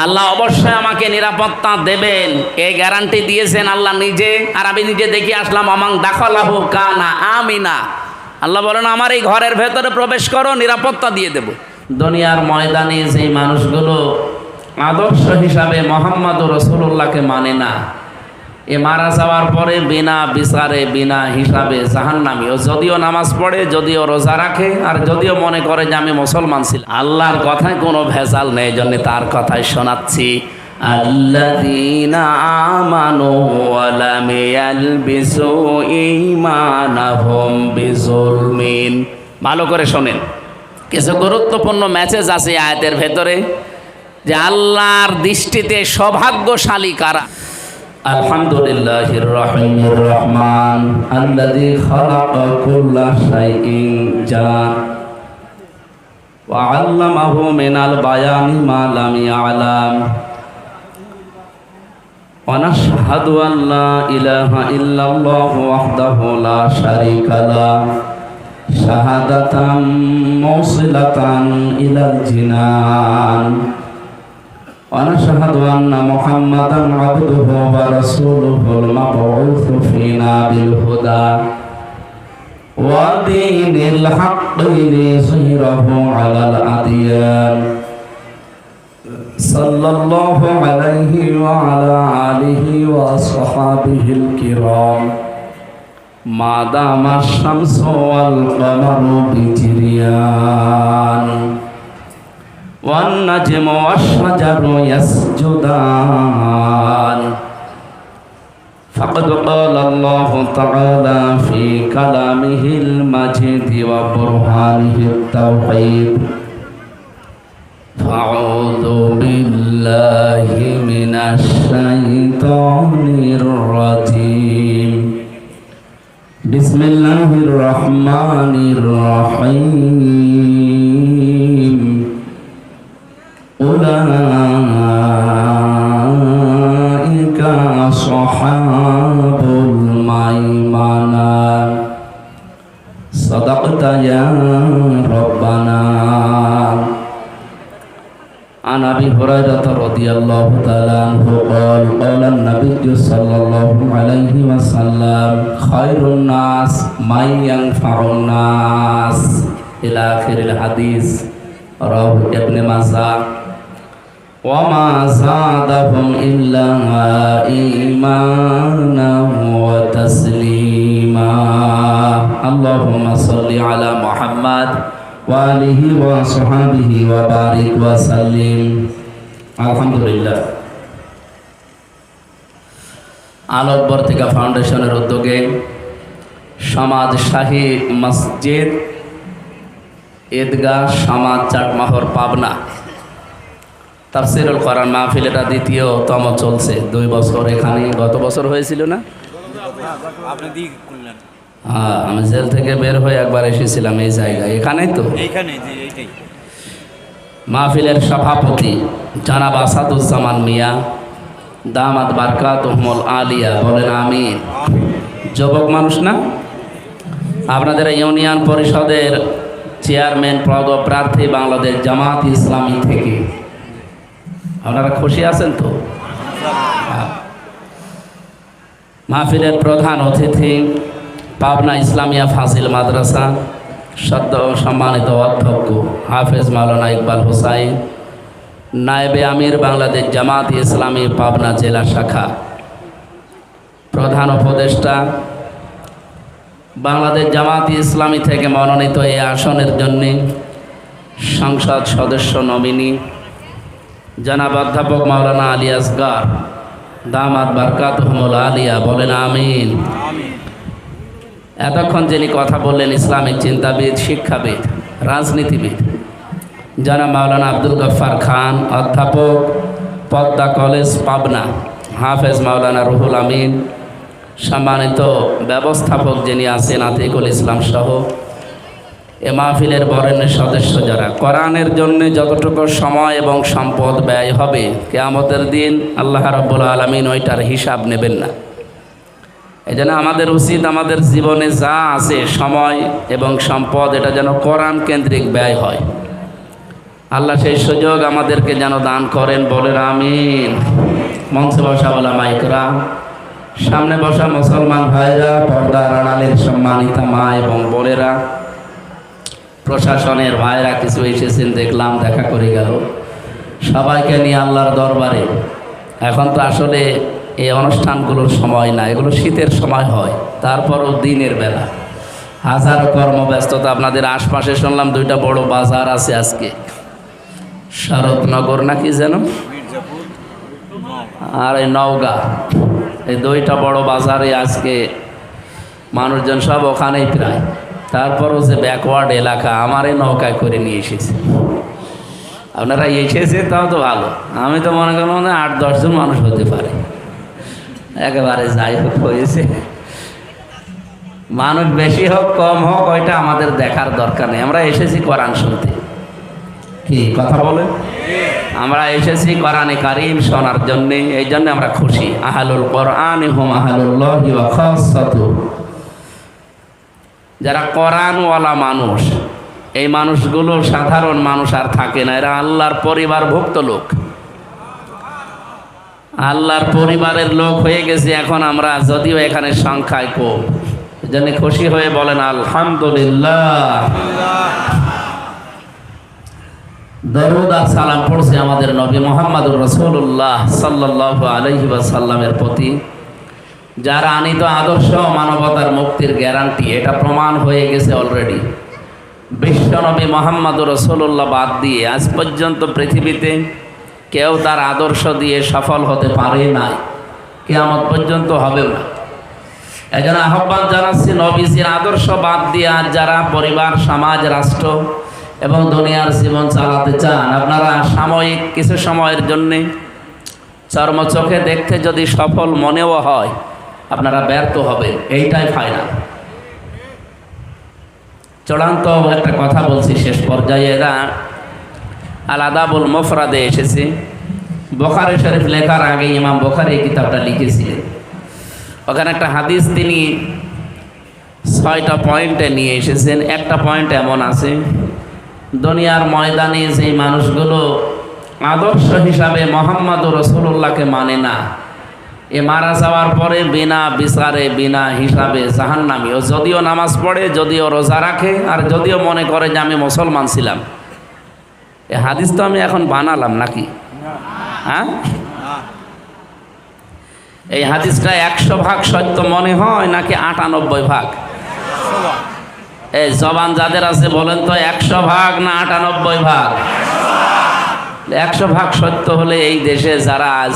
আল্লাহ অবশ্যই আমাকে নিরাপত্তা দেবেন, এই গ্যারান্টি দিয়েছেন আল্লাহ নিজে। আর আমি নিজে দেখে আসলাম, আমাং দাখালাহু কানা আমিনা। আল্লাহ বলেন আমার এই ঘরের ভেতরে প্রবেশ করো, নিরাপত্তা দিয়ে দেব। দুনিয়ার ময়দানে যেই মানুষগুলো আদর্শ হিসাবে মুহাম্মদুর রাসূলুল্লাহকে মানে না, এ মারা যাওয়ার পরে বিনা বিচারে বিনা হিসাবে জাহান্নামী। ও যদিও নামাজ পড়ে, যদিও রোজা রাখে, আর যদিও মনে করে যে আমি মুসলমান ছিলাম, আল্লাহর কথায় কোনো ভেজাল নেই, জন্য তার কথাই শোনাচ্ছি। আল্লাযীনা আমানু ওয়া লাম ইয়ালবিসু ঈমানাহুম বিযুলমিন। ভালো করে শোনেন, কিছু গুরুত্বপূর্ণ মেসেজ আছে আয়াতের ভেতরে, যে আল্লাহর দৃষ্টিতে সৌভাগ্যশালী কারা। আলহামদুলিল্লাহির রহিমির রহমান আল্লাযী খালাকা কুল্লা শাইইন জান ওয়া আল্লামাহু মিনাল বায়ানি মা লাম ইয়ালাম ওয়া নাশহাদু আন লা ইলাহা ইল্লাল্লাহু ওয়াহদাহু লা শারীকা লাহু শাহাদাতাম মুসিলাতান ইলাল জিনান ونشهد أن محمدا عبده ورسوله المبعوث فينا بالهدى ودين الحق ليظهره على الأديان صلى الله عليه وعلى آله وصحبه الكرام ما دام الشمس والقمر بجريان والنجم والشجر يسجدان فقد قال الله تعالى في كلامه المجيد وبرهانه التوحيد فأعوذ بالله من الشيطان الرجيم بسم الله الرحمن الرحيم أولئك أصحاب الميمنة صدقت يا ربنا عن أبي هريرة رضي الله تعالى عنه قال قال النبي صلى الله عليه وسلم خير الناس من ينفع الناس إلى آخر الحديث رواه ابن ماجه وما زادهم إلا إيمانا وتسليما اللهم صل على محمد وآله وصحبه وبارك وسلم الحمد لله আলোকবর্তিকা ফাউন্ডেশনের উদ্যোগে সমাজশাহী মসজিদ ঈদগাহ সমাজ চাটমাহর পাবনা তাফসীরুল কোরআন মাহফিল, এটা দ্বিতীয়তম চলছে। 2 বছর এখানে, গত বছর হয়েছিল না? হ্যাঁ, আমি জেল থেকে বের হয়ে একবার এসেছিলাম এই জায়গায়, এখানেই তো। মাহফিলের সভাপতি জনাব আসাদুজ্জামান মিয়া দামাত বারকাতুহুমুল আলিয়া, বলেন আমিন। যুবক মানুষ না? আপনাদের ইউনিয়ন পরিষদের চেয়ারম্যান পদপ্রার্থী বাংলাদেশ জামাত ইসলামী থেকে, আপনারা খুশি আছেন তো? মাহফিলের প্রধান অতিথি পাবনা ইসলামিয়া ফাজিল মাদ্রাসা সদ্য সম্মানিত অধ্যক্ষ হাফেজ মাওলানা ইকবাল হোসাইন, নায়েবে আমির বাংলাদেশ জামাত ইসলামী পাবনা জেলা শাখা, প্রধান উপদেষ্টা বাংলাদেশ জামাত ইসলামী থেকে মনোনীত এই আসনের জন্যে সংসদ সদস্য নমিনি জনাব অধ্যাপক মাওলানা আলী আসগার দামাত বারকাতুহুমুল আলিয়া, বলেন আমিন। এতক্ষণ যিনি কথা বললেন ইসলামিক চিন্তাবিদ, শিক্ষাবিদ, রাজনীতিবিদ জনাব মাওলানা আব্দুল গফফার খান, অধ্যাপক পদ্মা কলেজ পাবনা, হাফেজ মাওলানা রুহুল আমিন, সম্মানিত ব্যবস্থাপক যিনি আছেন আতিকুল ইসলাম সহ এ মাহফিলের বরেণ্য সদস্য যারা, কোরআনের জন্য যতটুকু সময় এবং সম্পদ ব্যয় হবে কিয়ামতের দিন আল্লাহ রাব্বুল আলামিন ওইটার হিসাব নেবেন না। এই জন্য আমাদের উচিত আমাদের জীবনে যা আছে সময় এবং সম্পদ, এটা যেন কোরআন কেন্দ্রিক ব্যয় হয়। আল্লাহ সেই সুযোগ আমাদেরকে যেন দান করেন, বলেন আমিন। মঞ্চে বসা ওলামা ইকরাম, সামনে বসা মুসলমান ভাইরা, পর্দার আড়ালের সম্মানিতা মা এবং বোনেরা, প্রশাসনের ভাইরা কিছু এসেছেন দেখলাম, দেখা করে গেল। সবাইকে নিয়ে আল্লাহর দরবারে। এখন তো আসলে এই অনুষ্ঠানগুলোর সময় না, এগুলো শীতের সময় হয়, তারপরও দিনের বেলা হাজারো কর্মব্যস্ততা। আপনাদের আশপাশে শুনলাম দুইটা বড় বাজার আছে আজকে, শরৎনগর নাকি যেন, আর এই নওগাঁ, এই দুইটা বড় বাজারে আজকে মানুষজন সব ওখানেই প্রায়। তারপরও যে ব্যাকওয়ার্ড এলাকা, আমার এই নৌকায় করে নিয়ে এসেছে। আপনারা এসেছে তাও তো ভালো, আমি তো মনে করলাম 8-10 জন মানুষ হতে পারে, একেবারে যাই হোক হয়েছে। মানুষ বেশি হোক কম হোক ওইটা আমাদের দেখার দরকার নেই, আমরা এসেছি কোরআন শুনতে। কি কথা বলেন? আমরা এসেছি কোরআনে কারীম শোনার জন্যে, এই জন্য আমরা খুশি। আহলুল কোরআন হুম আহলুল্লাহি ওয়া খাসাতুহু, যারা কোরআনওয়ালা মানুষ, এই মানুষগুলো সাধারণ মানুষ আর থাকে না, এরা আল্লাহর পরিবারভুক্ত লোক, আল্লাহর পরিবারের লোক হয়ে গেছে এখন আমরা, যদিও এখানে সংখ্যায় কম। এই জন্য খুশি হয়ে বলেন আলহামদুলিল্লাহ। দরুদ আর সালাম পড়ছে আমাদের নবী মুহাম্মদুর রাসূলুল্লাহ সাল্লাল্লাহু আলাইহি ওয়াসাল্লামের প্রতি, যারা আনিত আদর্শ মানবতার মুক্তির গ্যারান্টি, এটা প্রমাণ হয়ে গেছে অলরেডি। বিশ্বনবী মুহাম্মদুর রাসূলুল্লাহ বাদ দিয়ে আজ পর্যন্ত পৃথিবীতে কেউ তার আদর্শ দিয়ে সফল হতে পারে নাই, কিয়ামত পর্যন্ত হবেও না। এজন্য আহ্বান জানাচ্ছি, নবীজির আদর্শ বাদ দিয়ে আজ যারা পরিবার, সমাজ, রাষ্ট্র এবং দুনিয়ার জীবন চালাতে চান, আপনারা সাময়িক কিছু সময়ের জন্যে চর্মচোখে দেখতে যদি সফল মনেও হয়, আপনারা ব্যর্থ হবেন, এইটাই ফাইনাল। চূড়ান্ত একটা কথা বলছি শেষ পর্যায়ে, এরা আল আদাবুল মুফরাদে এসেছে। বুখারী শরীফ লেখার আগে ইমাম বুখারী এই কিতাবটা লিখেছিলেন। ওখানে একটা হাদিস তিনি 6টা পয়েন্টে নিয়ে এসেছেন। একটা পয়েন্ট এমন আছে, দুনিয়ার ময়দানে যেই মানুষগুলো আদর্শ হিসাবে মুহাম্মদুর রাসূলুল্লাহকে মানে না, এ মারা যাওয়ার পরে বিনা বিচারে, বিনা হিসাবে জাহান্নামী। ও যদিও নামাজ পড়ে, যদিও রোজা রাখে, আর যদিও মনে করে যে আমি মুসলমান ছিলাম। এ হাদিস তো আমি এখন বানালাম নাকি? হ্যাঁ, এই হাদিসটা 100% সত্য মনে হয় নাকি 98%? এই জবান যাদের আছে বলেন তো, 100% না 98%? 100% সত্য হলে এই দেশে যারা আজ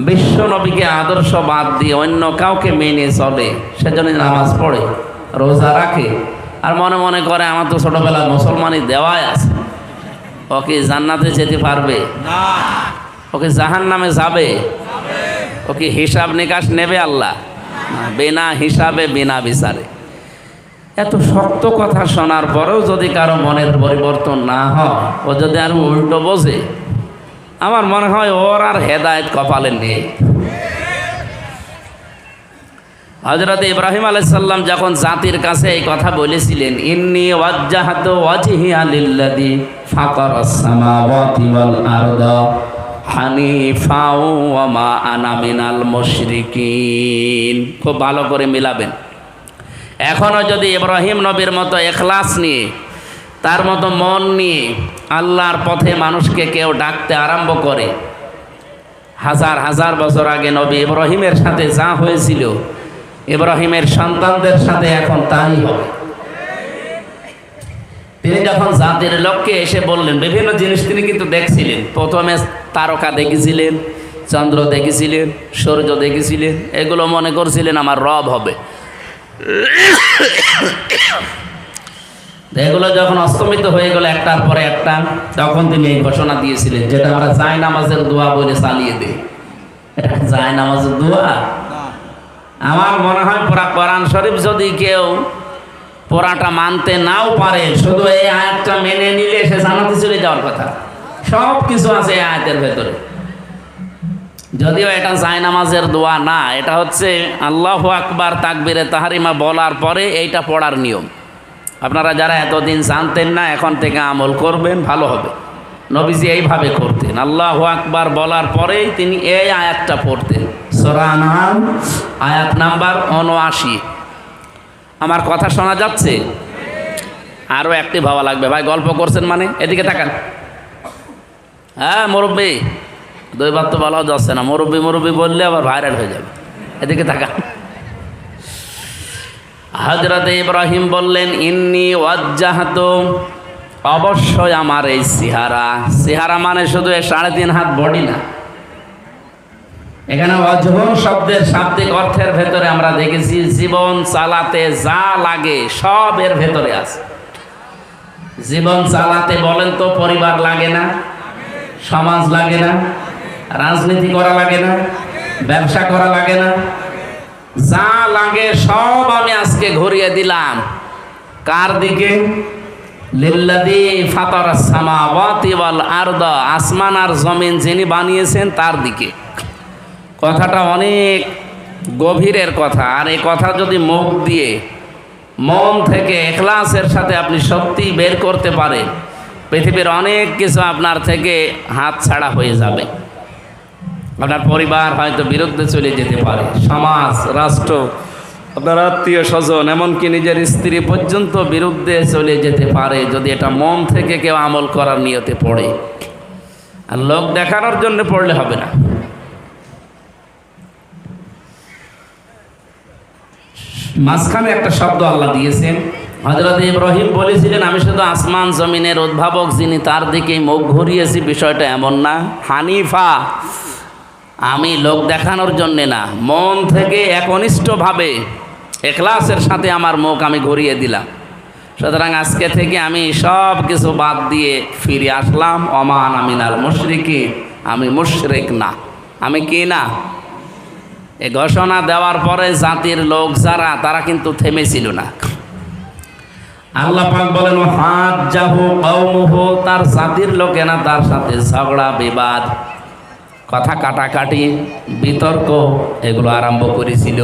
বিশ্ব নবীকে আদর্শ বাদ দিয়ে অন্য কাউকে মেনে চলে, সেজন্য নামাজ পড়ে, রোজা রাখে, আর মনে মনে করে আমার তো ছোটবেলায় মুসলমানই দেওয়াই আছে, ওকে জান্নাতে যেতে পারবে না, ওকে জাহান্নামে যাবে, ওকে হিসাব নিকাশ নেবে আল্লাহ? বিনা হিসাবে, বিনা বিচারে। এত শক্ত কথা শোনার পরেও যদি কারো মনের পরিবর্তন না হয়, ও যদি আর উল্টো বোঝে, আমার মনে হয় ওর আর হেদায়েত কপালে নেই। হযরত ইব্রাহিম আলাইহিস সালাম যখন জাতির কাছে এই কথা বলেছিলেন, ইন্নী ওয়াজ্জাহাতু ওয়াজহিয়া লিল্লাযী ফাতারাস সামাওয়াতি ওয়াল আরদা হানিফা ওয়া মা আনা মিনাল মুশরিকিন, খুব ভালো করে মিলাবেন। এখনও যদি ইব্রাহিম নবীর মতো ইখলাস নিয়ে, তার মতো মন নিয়ে আল্লাহর পথে মানুষকে কেউ ডাকতে আরম্ভ করে, হাজার হাজার বছর আগে নবী ইব্রাহিমের সাথে যা হয়েছিল, ইব্রাহিমের সন্তানদের সাথে এখন তাই হবে। তিনি যখন জাতির লক্ষ্যে এসে বললেন, বিভিন্ন জিনিস তিনি কিন্তু দেখছিলেন। প্রথমে তারকা দেখেছিলেন, চন্দ্র দেখেছিলেন, সূর্য দেখেছিলেন, এগুলো মনে করছিলেন আমার রব হবে। এগুলো যখন অস্তমিত হয়ে গেল একটার পরে একটা, তখন তিনি এই ঘোষণা দিয়েছিলেন, যেটা আমরা জায় নামাজের দোয়া বলে চালিয়ে দিই। এটা জায় নামাজের দোয়া? আমার মনে হয় পুরা কোরআন শরীফ যদি কেউ পুরাটা মানতে নাও পারে, শুধু এই আয়াতটা মেনে নিলে সে জান্নাতে চলে যাওয়ার কথা। সব কিছু আছে এই আয়াতের ভেতরে। যদিও এটা জায় নামাজের দোয়া না, এটা হচ্ছে আল্লাহু আকবার তাকবীরে তাহরিমা বলার পরে এইটা পড়ার নিয়ম। আপনারা যারা এতদিন জানতেন না, এখন থেকে আমল করবেন, ভালো হবে। নবীজি এইভাবে করতেন। আল্লাহু আকবার বলার পরেই তিনি এই আয়াতটা পড়তেন, সূরা আনআম আয়াত নাম্বার ৭৯। আমার কথা শোনা যাচ্ছে? আরও একটি ভাবা লাগবে। ভাই গল্প করছেন মানে? এদিকে তাকান। হ্যাঁ মুরব্বী, দুইবার তো বলাও যাচ্ছে না, মুরব্বী মুরব্বী বললে আবার ভাইরাল হয়ে যাবে। এদিকে তাকান। হযরত ইব্রাহিম বললেন, ইন্নী ওয়াজ্জাহতু, অবশ্যই আমার এই সিহারা মানে শুধু 3.5 হাত বডি না। এখানে ওয়াজহুন শব্দের শাব্দিক অর্থের ভেতরে আমরা দেখেছি জীবন চালাতে যা লাগে সব এর ভেতরে আছে। জীবন চালাতে বলেন তো পরিবার লাগে না, সমাজ লাগে না, রাজনীতি করা লাগে না, ব্যবসা করা লাগে না, যা লাগে সব আমি আজকে ঘুরিয়ে দিলাম কার দিকে? লিল্লাযী ফাতারাস সামাওয়াতি ওয়াল আরদ, আসমান আর জমিন যিনি বানিয়েছেন তার দিকে। কথাটা অনেক গভীরের কথা, আর এই কথা যদি মুখ দিয়ে মন থেকে ইখলাসের সাথে আপনি সত্যি বের করতে পারেন, পৃথিবীর অনেক কিছু আপনার থেকে হাত ছাড়া হয়ে যাবে। আপনার পরিবার হয়তো বিরুদ্ধে চলে যেতে পারে, সমাজ, রাষ্ট্র, আপনার আত্মীয় স্বজন, এমনকি নিজের স্ত্রী পর্যন্ত বিরুদ্ধে চলে যেতে পারে যদি এটা মন থেকে কেউ আমল করার নিয়তে পড়ে। আর লোক দেখানোর জন্য পড়লে হবে না। মাঝখানে একটা শব্দ আল্লাহ দিয়েছেন। হযরত ইব্রাহিম বলেছিলেন, আমি শুধু আসমান জমিনের উদ্ভাবক যিনি তার দিকেই মুখ ঘুরিয়েছি, বিষয়টা এমন না। হানিফা, আমি লোক দেখানোর জন্যে না, মন থেকে একনিষ্ঠভাবে ইখলাসের সাথে আমার মুখ আমি ঘুরিয়ে দিলাম। সুতরাং আজকে থেকে আমি সব কিছু বাদ দিয়ে ফিরে আসলাম। ওমা আনা মিনাল মুশরিকিন, আমি মুশরিক না। আমি কি না? এই ঘোষণা দেওয়ার পরে জাতির লোক যারা, তারা কিন্তু থেমেছিল না। আল্লাহ পাক বলেন, হাজ্জাহু কওমুহু, তার জাতির লোকেরা তার সাথে ঝগড়া বিবাদ, কথা কাটাকাটি, বিতর্ক এগুলো আরম্ভ করেছিল।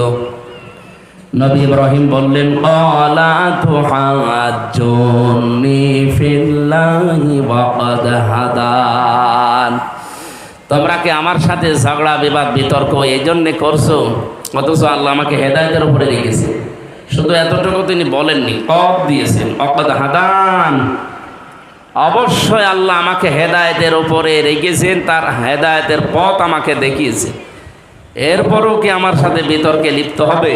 নবী ইব্রাহিম বললেন, ক্বালা তুহাজ্জুনি ফিল্লাহি ওয়া ক্বাদ হাদান, তোমরা কি আমার সাথে ঝগড়া বিবাদ বিতর্ক এই জন্যে করছো, অথচ আল্লাহ আমাকে হেদায়েতের উপরে রেখেছে। শুধু এতটুকু তিনি বলেননি, কদ দিয়েছেন, ওয়াক্কাদ হাদান, অবশ্যই আল্লাহ আমাকে হেদায়েতের উপরে রেখেছেন, তার হেদায়েতের পথ আমাকে দেখিয়েছেন। এরপরও কি আমার সাথে বিতর্কে লিপ্ত হবে?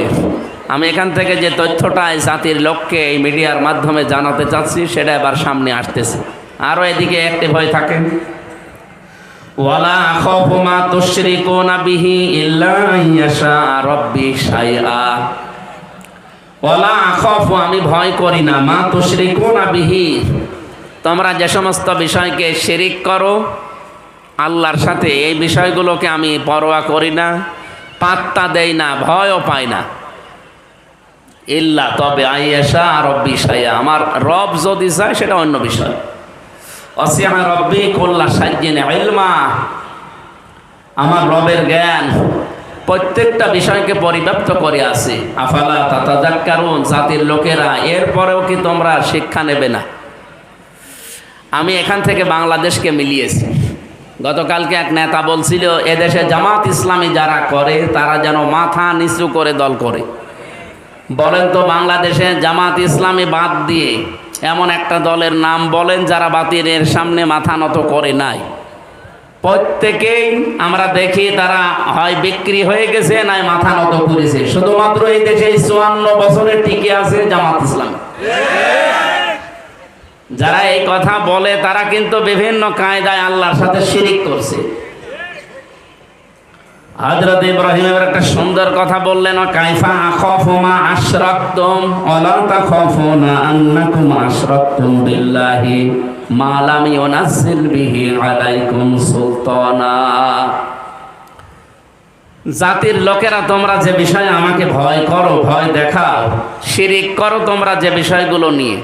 আমি এখান থেকে যে তথ্যটা এই জাতির লোককে এই মিডিয়ার মাধ্যমে জানাতে চাচ্ছি, সেটা এবার সামনে আসতেছে। আরও এদিকে অ্যাক্টিভ হয়ে থাকেন। ওয়ালা আখাফু মা তুশরিকুনা বিহি ইল্লা ইয়াশা রাব্বি শাইআ, ওয়ালা আখাফু, আমি ভয় করি না, মা তুশরিকুনা বিহি, তোমরা যে সমস্ত বিষয়কে শিরিক করো আল্লাহর সাথে, এই বিষয়গুলোকে আমি পরোয়া করি না, পাত্তা দেই না, ভয়ও পাই না। ইল্লা, তবে আইয়াশা রব্বি শাইআ, আমার রব যদি চায় সেটা অন্য বিষয়। ওয়াসিআ রব্বি কুল্লা শাইইন ইলমা, আমার রবের জ্ঞান প্রত্যেকটা বিষয়কে পরিব্যাপ্ত করে আছে। আফালা তাতাযাক্কারুন, জাতির লোকেরা, এরপরেও কি তোমরা শিক্ষা নেবে না? আমি এখান থেকে বাংলাদেশকে মিলিয়েছি। গতকালকে এক নেতা বলছিল, এদেশে জামাত ইসলামী যারা করে তারা যেন মাথা নিচু করে দল করে। বলেন তো, বাংলাদেশে জামাত ইসলামী বাদ দিয়ে এমন একটা দলের নাম বলেন যারা বাতিলের সামনে মাথা নত করে নাই। প্রত্যেকেই আমরা দেখি তারা হয় বিক্রি হয়ে গেছে, নয় মাথা নত করেছে। শুধুমাত্র এই দেশে 54 বছরে টিকে আছে জামাত ইসলামী। যারা এই কথা বলে তারা কিন্তু বিভিন্ন কায়দায় আল্লাহর সাথে শিরিক করছে। হযরত ইব্রাহিমের একটা সুন্দর কথা বললেন, কাইফা আখাফু মা আশরাকতুম ওয়ালা তাখাফুনা আন্নাকুম আশরাকতুম বিল্লাহি মা লাম ইউনাজ্জিল বিহি আলাইকুম সুলতানা, জাতির লোকেরা, তোমরা যে বিষয়ে আমাকে ভয় করো, ভয় দেখাও, শিরিক করো তোমরা যে বিষয়গুলো নিয়ে,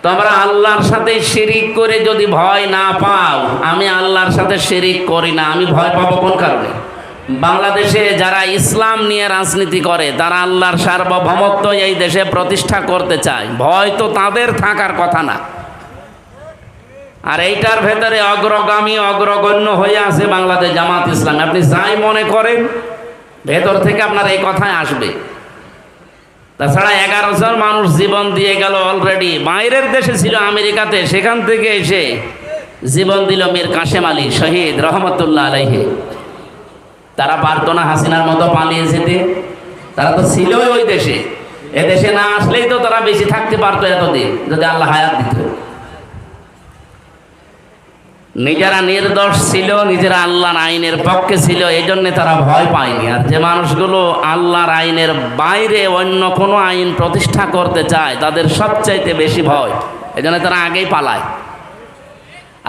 তোমরা আল্লাহর সাথে শিরিক করে যদি ভয় না পাও, আমি আল্লাহর সাথে শিরিক করি না, আমি ভয় পাবো কোন কারণে? বাংলাদেশে যারা ইসলাম নিয়ে রাজনীতি করে তারা আল্লাহর সার্বভৌমত্ব এই দেশে প্রতিষ্ঠা করতে চায়, ভয় তো তাদের থাকার কথা না। আর এইটার ভেতরে অগ্রগামী অগ্রগণ্য হয়ে আছে বাংলাদেশ জামাত ইসলাম। আপনি যাই মনে করেন, ভেতর থেকে আপনার এই কথাই আসবে। তাছাড়া 11 জন মানুষ জীবন দিয়ে গেল অলরেডি। বাইরের দেশে ছিল আমেরিকাতে, সেখান থেকে এসে জীবন দিল মীর কাশেম আলী শহীদ রহমতুল্লাহ আলাইহি। তারা পারতো না হাসিনার মতো পালিয়ে যেতে? তারা তো ছিল ওই দেশে। এদেশে না আসলেই তো তারা বেশি থাকতে পারতো এতদিন, যদি আল্লাহ হায়াত দিত। নিজেরা নির্দোষ ছিল, নিজেরা আল্লাহর আইনের পক্ষে ছিল, এই জন্যে তারা ভয় পায়নি। আর যে মানুষগুলো আল্লাহর আইনের বাইরে অন্য কোনো আইন প্রতিষ্ঠা করতে চায়, তাদের সবচাইতে বেশি ভয়, এই জন্য তারা আগেই পালায়।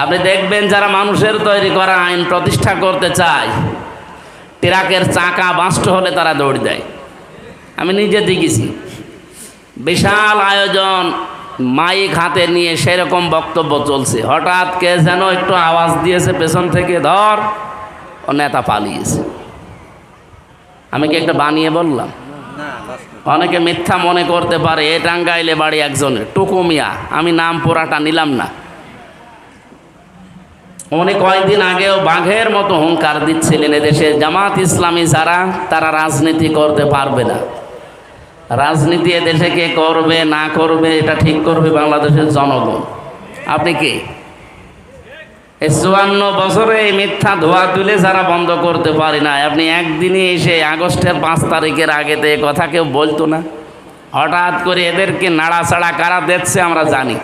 আপনি দেখবেন যারা মানুষের তৈরি করা আইন প্রতিষ্ঠা করতে চায়, ট্রাকের চাকা বাস্ট হলে তারা দৌড় দেয়। আমি নিজে দেখেছি। বিশাল আয়োজন, মাইক হাতে নিয়ে সেরকম বক্তব্য চলছে, হঠাৎ কে যেন একটু আওয়াজ দিয়েছে পেছন থেকে, ধর, ও নেতা পালিয়েছে। আমি কি একটা বানিয়ে বললাম? অনেকে মিথ্যা মনে করতে পারে। এ টাঙ্গাইলে বাড়ি একজনের, টুকু মিয়া, আমি নাম পুরাটা নিলাম না। উনি কয়েকদিন আগেও বাঘের মতো হুঙ্কার দিচ্ছিলেন, এদেশে জামাত ইসলামী যারা, তারা রাজনীতি করতে পারবে না। রাজনীতি এদেশে কে করবে না করবে এটা ঠিক করবে বাংলাদেশের জনগণ। আপনি কি এই 54 বছরে এই মিথ্যা ধোয়া তুলে যারা বন্ধ করতে পারি না, আপনি একদিনে এসে আগস্টের 5 তারিখের আগে তো এ কথা কেউ বলতো না। হঠাৎ করে এদেরকে নাড়াচাড়া কারা দিচ্ছে আমরা জানি।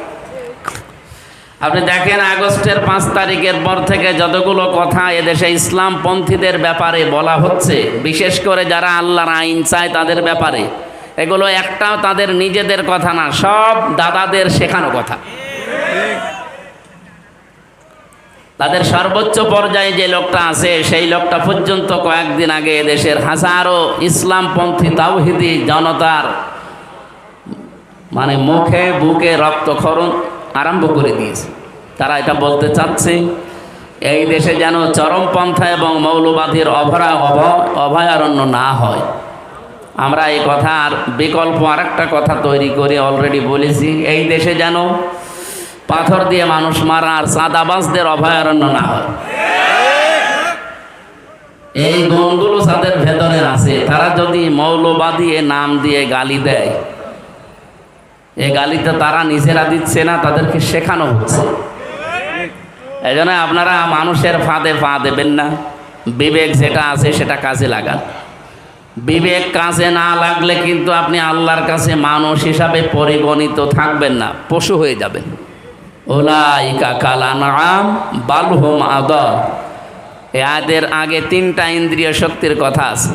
আপনি দেখেন আগস্টের 5 তারিখের পর থেকে যতগুলো কথা এদেশে ইসলামপন্থীদের ব্যাপারে বলা হচ্ছে, বিশেষ করে যারা আল্লাহর আইন চায় তাদের ব্যাপারে, এগুলো একটাও তাদের নিজেদের কথা না, সব দাদাদের শেখানো কথা। তাদের সর্বোচ্চ পর্যায়ে যে লোকটা আছে, সেই লোকটা পর্যন্ত কয়েকদিন আগে এদেশের হাজারো ইসলামপন্থী তাওহীদি জনতার মুখে বুকে রক্তক্ষরণ আরম্ভ করে দিয়েছে। তারা এটা বলতে চাচ্ছে এই দেশে যেন চরমপন্থা এবং মৌলবাদীর অভয়ারণ্য না হয়। আমরা এই কথার বিকল্প আরেকটা কথা তৈরি করে অলরেডি বলেছি, এই দেশে যেন পাথর দিয়ে মানুষ মারা আর চাঁদাবাজদের অভয়ারণ্য না হয়। এই গুণগুলো যাদের ভেতরে আছে, তারা যদি মৌলবাদী এ নাম দিয়ে গালি দেয়, এই গালিটা তারা নিজেরা দিচ্ছে না, তাদেরকে শেখানো হচ্ছে। এই জন্য আপনারা মানুষের ফাঁদে পা দেবেন না। বিবেক যেটা আছে সেটা কাজে লাগান। বিবেক কাজে না লাগলে কিন্তু আপনি আল্লাহর কাছে মানুষ হিসাবে পরিগণিত থাকবেন না, পশু হয়ে যাবেন। উলাইকা কাল আনআম বাল হুম আদাল। এদের আগে 3টা ইন্দ্রিয় শক্তির কথা আছে।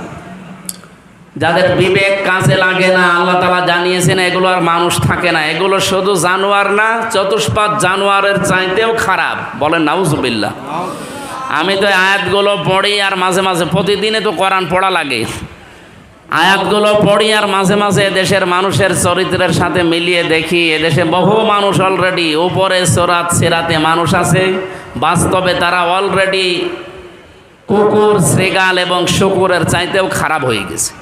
যাদের বিবেক কাজে লাগে না, আল্লাহ তাআলা জানিয়েছেন এগুলো আর মানুষ থাকে না, এগুলো শুধু জানোয়ার না, চতুষ্পাদ জানোয়ারের চাইতেও খারাপ। বলেন নাউজুবিল্লাহ। আমি তো আয়াতগুলো পড়ি আর মাঝে মাঝে, প্রতিদিনে তো কোরআন পড়া লাগে, আয়াতগুলো পড়ি আর মাঝে মাঝে দেশের মানুষের চরিত্রের সাথে মিলিয়ে দেখি। এদেশে বহু মানুষ অলরেডি, উপরে সরাত সিরাতে মানুষ আছে, বাস্তবে তারা অলরেডি কুকুর, শ্রীগাল এবং শুকুরের চাইতেও খারাপ হয়ে গেছে।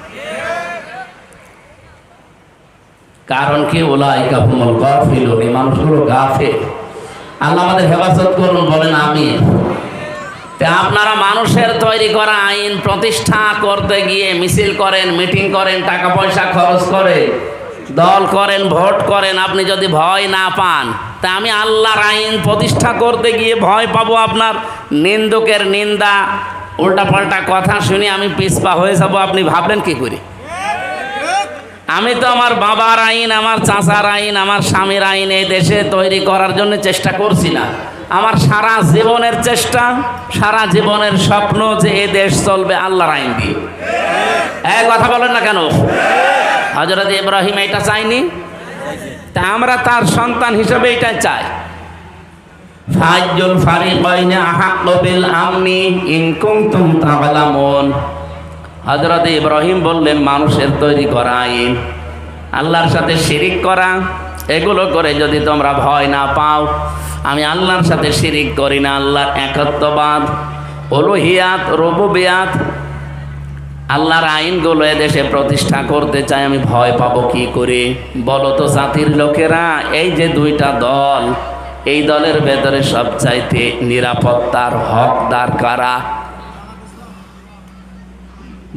কারণ কি? উলাইকা হুমুল গাফিলুন, এই মানুষগুলো গাফিল। আল্লাহ আমাদের হেফাজত করুন, বলেন আমিন। আপনারা মানুষের তৈরি করা আইন প্রতিষ্ঠা করতে গিয়ে মিছিল করেন, মিটিং করেন, টাকা পয়সা খরচ করে, দল করেন, ভোট করেন। আপনি যদি ভয় না পান, তা আমি আল্লাহর আইন প্রতিষ্ঠা করতে গিয়ে ভয় পাবো আপনার নিন্দুকের নিন্দা, উল্টাপাল্টা কথা শুনে আমি পিছপা হয়ে যাব? আপনি ভাবলেন কি করে? আমি তো আমার বাবার আইন, আমার চাচার আইন, আমার স্বামীর আইন এই দেশে তৈরি করার জন্য চেষ্টা করছি না। আমার সারা জীবনের চেষ্টা, সারা জীবনের স্বপ্ন যে এ দেশ চলবে আল্লাহর আইন দিয়ে। এক কথা বলেন না কেন? হযরত ইব্রাহিম এটা চাইনি? তা আমরা তার সন্তান হিসেবে এটা চাই। ফাজ্জুল ফারিকাইনি আহাক্কু বিল আমনি ইন কুনতুম তা'লামুন। হযরত ইব্রাহিম বললেন, মানুষের তৈরি করা আইন, আল্লাহর সাথে শিরিক করা, এগুলো করে যদি তোমরা ভয় না পাও, আমি আল্লাহর সাথে শিরিক করি না, আল্লাহর একত্ববাদ, উলুহিয়াত, রুবুবিয়াত, আল্লাহর আইনগুলো এদেশে প্রতিষ্ঠা করতে চাই, আমি ভয় পাবো কি করে? বলো তো জাতির লোকেরা, এই যে 2টা দল, এই দলের ভেতরে সবচাইতে নিরাপত্তার হকদার কারা?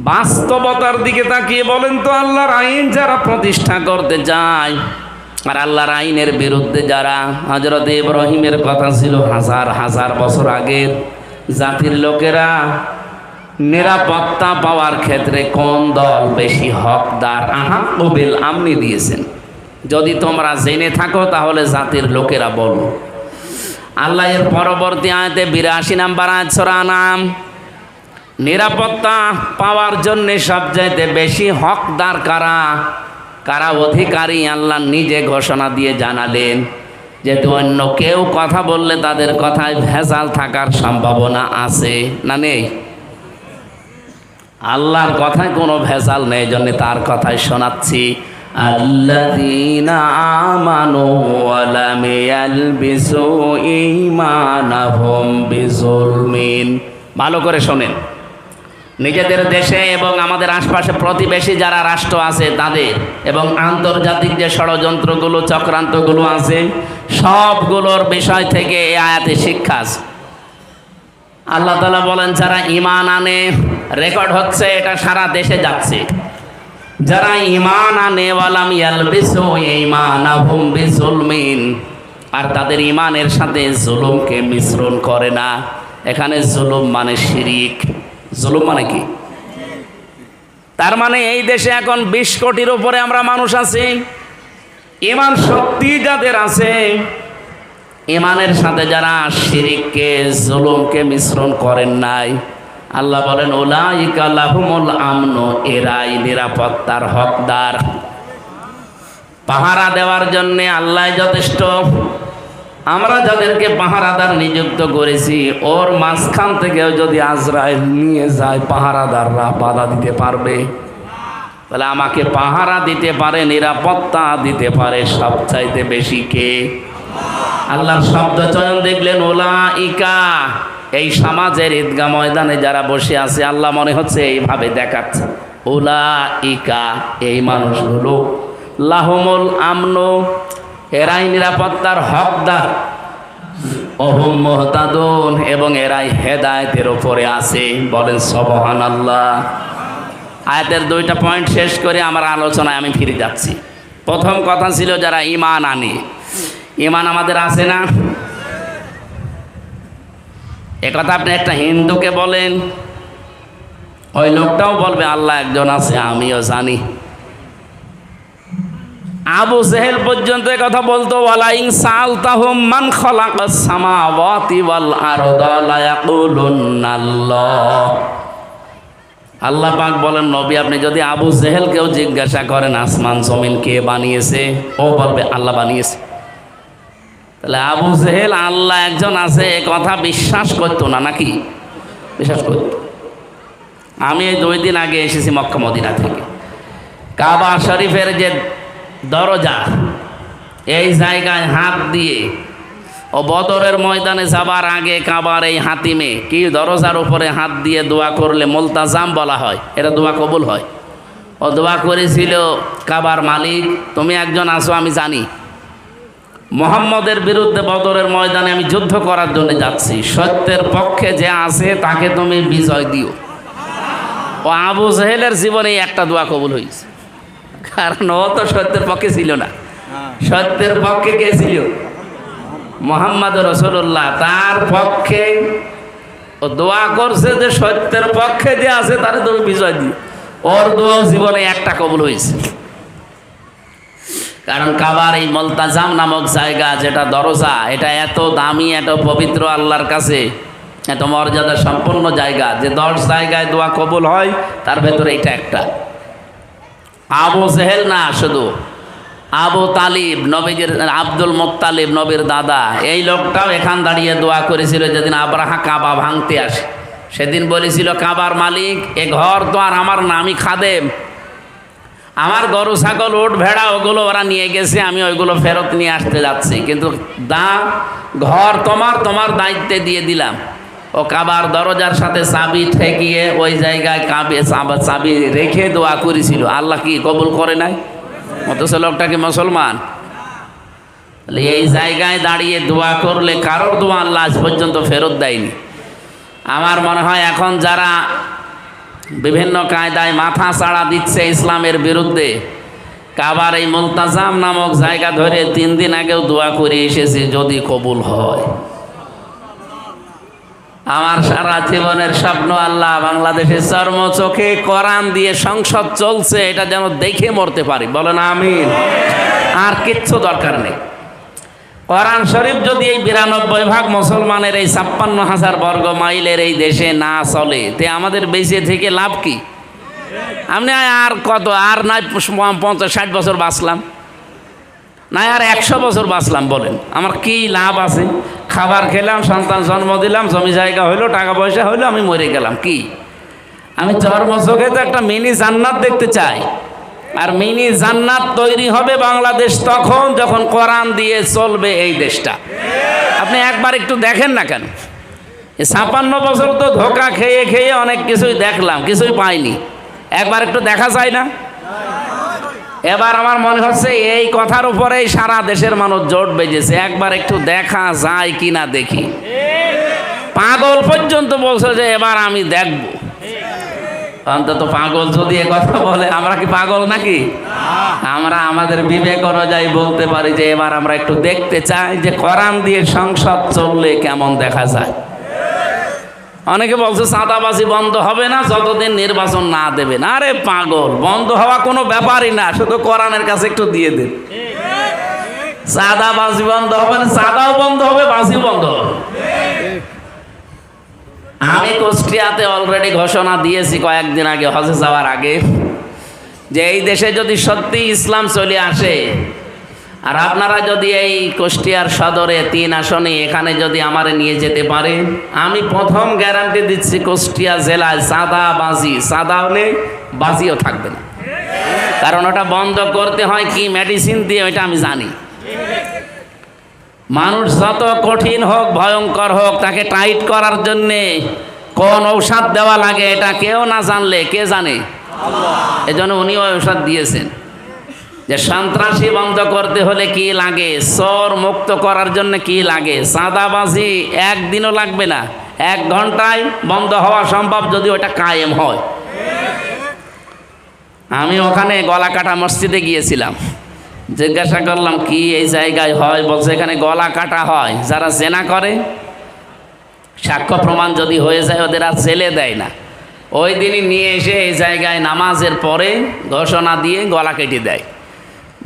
বাস্তবতার দিকে তাকিয়ে বলেন তো, আল্লাহর আইন যারা প্রতিষ্ঠা করতে যায় আর আল্লাহর আইনের বিরুদ্ধে যারা, হযরত ইব্রাহিমের কথা ছিল হাজার হাজার বছর আগের, জাতির লোকেরা নিরাপত্তা পাওয়ার ক্ষেত্রে কোন দল বেশি হকদার? আহাক্কু বিল আমনি দিয়েছেন। যদি তোমরা জেনে থাকো তাহলে জাতির লোকেরা বলো। আল্লাহ এর পরবর্তী আয়াতে 82 নম্বর আয়াত সূরা আনআম, নিরাপত্তা পাওয়ার জন্য সবচাইতে বেশি হকদার কারা, কারা অধিকারী, আল্লাহ নিজে ঘোষণা দিয়ে জানালেন। যেহেতু অন্য কেউ কথা বললে তাদের কথায় ভেজাল থাকার সম্ভাবনা আছে না নেই? আল্লাহর কথায় কোনো ভেজাল নেই, জন্য তার কথাই শোনাচ্ছি। আল্লাযীনা আমানু ওয়া লাম ইয়ালবিসু ঈমানাহুম বিযুলমিন। ভালো করে শোনেন, নিজেদের দেশে এবং আমাদের আশপাশে প্রতিবেশী যারা রাষ্ট্র আছে তাদের, এবং আন্তর্জাতিক যে ষড়যন্ত্রগুলো চক্রান্তগুলো আছে সবগুলোর বিষয় থেকে এই আয়াতে শিক্ষা আছে। আল্লাহ তাআলা বলেন যারা ঈমান আনে, রেকর্ড হচ্ছে এটা সারা দেশে যাচ্ছে, যারা ঈমান আনে ওয়ালাম ইয়ালবিসু ঈমানাহুম বিযুলমিন, আর তাদের ঈমানের সাথে জুলুমকে মিশ্রণ করে না। এখানে জুলুম মানে শিরিক। জুলুম মানে কি? তার মানে এই দেশে এখন 20 কোটির উপরে আমরা মানুষ আছি, ঈমান শক্তি যাদের আছে, ঈমানের সাথে যারা শিরিককে জুলুমকে মিশ্রণ করেন নাই, আল্লাহ বলেন উলাইকা লাহুমুল আমনু, এরাই নিরাপত্তার হকদার। পাহারা দেওয়ার জন্যে আল্লাহ যথেষ্ট। আমরা যাদেরকে পাহারাদার নিযুক্ত করেছি ওর মাঝখান থেকেও যদি আজরাইল নিয়ে যায়, পাহারাদাররা বাধা দিতে পারবে? তাহলে আমাকে পাহারা দিতে পারে, নিরাপত্তা দিতে পারে সবচাইতে বেশি কে? আল্লাহর শব্দ চয়ন দেখলেন উলাইকা। এই সমাজের ঈদগাহ ময়দানে যারা বসে আছে আল্লাহ মনে হচ্ছে এইভাবে দেখাচ্ছে, উলাইকা এই মানুষগুলো, লাহুমুল আমনু, এরাই নিরাপত্তার হকদার, ওহুম মুহতাদুন, এবং এরাই হেদায়েতের উপরে আছে। বলেন সুবহানাল্লাহ। আয়াতের 2টা পয়েন্ট শেষ করে আমার আলোচনায় আমি ফিরে যাচ্ছি। প্রথম কথা ছিল যারা ঈমান আনে। ঈমান আমাদের আছে না? একথা আপনি একটা হিন্দুকে বলেন, ওই লোকটাও বলবে আল্লাহ একজন আছে, আমিও জানি। আবু জেহেল পর্যন্ত কথা বলতো, ওয়ালাইন সালতাহুম মান খালাকাস সামাওয়াতি ওয়াল আরদা লা ইয়াকুলুনাল্লাহ। আল্লাহ পাক বলেন নবী আপনি যদি আবু জেহেলকেও জিজ্ঞাসা করেন আসমান জমিন কে বানিয়েছে, ও বলবে আল্লাহ বানিয়েছে। তাহলে আবু জেহেল আল্লাহ একজন আছে এ কথা বিশ্বাস করতো না নাকি? বিশ্বাস করত। আমি এই 2 দিন আগে এসেছি মক্কা মদিনা থেকে। কাবা শরীফের যে দরজা, এই জায়গায় হাত দিয়ে ও বদরের ময়দানে যাবার আগে কাবার এই হাতিমে কি দরজার উপরে হাত দিয়ে দোয়া করলে মুলতাজাম বলা হয়, এটা দোয়া কবুল হয়। ও দোয়া করেছিল, কাবার মালিক তুমি একজন আছো আমি জানি, মুহাম্মদের বিরুদ্ধে বদরের ময়দানে আমি যুদ্ধ করার জন্য যাচ্ছি, সত্যের পক্ষে যে আছে তাকে তুমি বিজয় দিও। ও আবু জেহেলের জীবনে একটা দোয়া কবুল হয়েছে, কারণ ও তো সত্যের পক্ষে ছিল না। সত্যের পক্ষে কে ছিল? মুহাম্মদ রাসূলুল্লাহ। তার পক্ষে ও দোয়া করছে যে সত্যের পক্ষে যে আছে তারে তুমি বিজয় দিও। ওর দোয়া জীবনে একটা কবুল হয়েছে। কারণ কাবার এই মুলতাজাম নামক জায়গা যেটা দরজা, এটা এত দামি, এত পবিত্র আল্লাহর কাছে, এত মর্যাদা সম্পন্ন জায়গা যে 10 জায়গায় দোয়া কবুল হয় তার ভেতরে এটা একটা। আবু জেহেল না, শুধু আবু তালিব, নবীর আব্দুল মুত্তালিব, নবীর দাদা, এই লোকটাও এখান দাঁড়িয়ে দোয়া করেছিল যেদিন আব্রাহা কাবা ভাঙতে আসে। সেদিন বলেছিল কাবার মালিক এ ঘর তো আর আমার না, আমি খাদেম, আমার গরু ছাগল উট ভেড়া ওগুলো ওরা নিয়ে গেছে, আমি ওইগুলো ফেরত নিয়ে আসতে যাচ্ছি, কিন্তু ঘর তোমার দায়িত্বে দিয়ে দিলাম। ও কাবার দরজার সাথে চাবি ঠেকিয়ে ওই জায়গায় চাবি রেখে দোয়া করেছিল, আল্লাহ কি কবুল করে নাই? অথচ লোকটা কি মুসলমান? এই জায়গায় দাঁড়িয়ে দোয়া করলে কারোর দোয়া আল্লাহ আজ পর্যন্ত ফেরত দেয়নি। আমার মনে হয় এখন যারা বিভিন্ন কায়দায় মাথা চাড়া দিচ্ছে ইসলামের বিরুদ্ধে, কাবার এই মুলতাজাম নামক জায়গা ধরে 3 দিন আগেও দোয়া করে এসেছি যদি কবুল হয়। আমার সারা জীবনের স্বপ্ন আল্লাহ বাংলাদেশের চর্ম চোখে কোরআন দিয়ে সংসদ চলছে, এটা যেন দেখে মরতে পারি, বলেন আমিন। আর কিচ্ছু দরকার নেই। কোরআন শরীফ যদি এই 92 ভাগ মুসলমানের এই 56,000 বর্গ মাইলের এই দেশে না চলে, তে আমাদের বেঁচে থেকে লাভ কি? আপনি আর কত, আর নাই 50-60 বছর বাঁচলাম, না আর 100 বছর বাঁচলাম, বলেন আমার কি লাভ আছে? খাবার খেলাম, সন্তান জন্ম দিলাম, জমি জায়গা হইলো, টাকা পয়সা হইলো, আমি মরে গেলাম। কি আমি চর্ম চোখে তো একটা মিনি জান্নাত দেখতে চাই। আর মিনি জান্নাত তৈরি হবে বাংলাদেশ তখন যখন কোরআন দিয়ে চলবে এই দেশটা। আপনি একবার একটু দেখেন না কেন? 56 বছর তো ধোঁকা খেয়ে খেয়ে অনেক কিছুই দেখলাম, কিছুই পাইনি। একবার একটু দেখা যায় না? এবার আমার মনে হচ্ছে এই কথার উপরেই সারা দেশের মানুষ জোট বেজেছে, একবার একটু দেখা যায় কিনা দেখি। পাগল পর্যন্ত বলছে যে এবার আমি দেখব। অন্তত পাগল যদি এ কথা বলে, আমরা কি পাগল নাকি? আমরা আমাদের বিবেক অনুযায়ী বলতে পারি যে এবার আমরা একটু দেখতে চাই যে কোরআন দিয়ে সংসদ চললে কেমন দেখা যায়। অনেকে বলছে চাঁদাবাজি বন্ধ হবে না যতদিন নির্বাচন না দেবেন। আরে পাগল, বন্ধ হওয়া কোনো ব্যাপারই না, শুধু কোরআনের কাছে একটু দিয়ে দেন। চাঁদাবাজি বন্ধ হবে না, চাঁদাও বন্ধ হবে, বাজিও বন্ধ হবে। আমি কুষ্টিয়াতে অলরেডি ঘোষণা দিয়েছি কয়েকদিন আগে, হজে যাওয়ার আগে, যে এই দেশে যদি সত্যি ইসলাম চলে আসে, আর আপনারা যদি এই কুষ্টিয়ার সদরে 3 আসনে এখানে যদি আমারে নিয়ে যেতে পারে, আমি প্রথম গ্যারান্টি দিচ্ছি কুষ্টিয়া জেলায় চাঁদাবাজি, চাঁদাও নেই, বাজিও থাকবে না। কারণ ওটা বন্ধ করতে হয় কি মেডিসিন দিয়ে, ওইটা আমি জানি। মানুষ যত কঠিন হোক, ভয়ঙ্কর হোক, তাকে টাইট করার জন্যে কোন ঔষধ দেওয়া লাগে এটা কেউ না জানলে কে জানে? এজন্য উনি ওই ঔষধ দিয়েছেন যে সন্ত্রাসী বন্ধ করতে হলে কি লাগে, চোর মুক্ত করার জন্য কি লাগে, চাঁদাবাজি একদিনও লাগবে না, 1 ঘন্টায় বন্ধ হওয়া সম্ভব যদি ওটা কায়েম হয়। আমি ওখানে গলাকাটা মসজিদে গিয়েছিলাম, জিজ্ঞাসা করলাম কি এই জায়গায় হয়? বলছে এখানে গলা কাটা হয়, যারা জেনা করে সাক্ষ্য প্রমাণ যদি হয়ে যায় ওদের আর জেলে দেয় না, ওই দিনই নিয়ে এসে এই জায়গায় নামাজের পরে ঘোষণা দিয়ে গলা কেটে দেয়।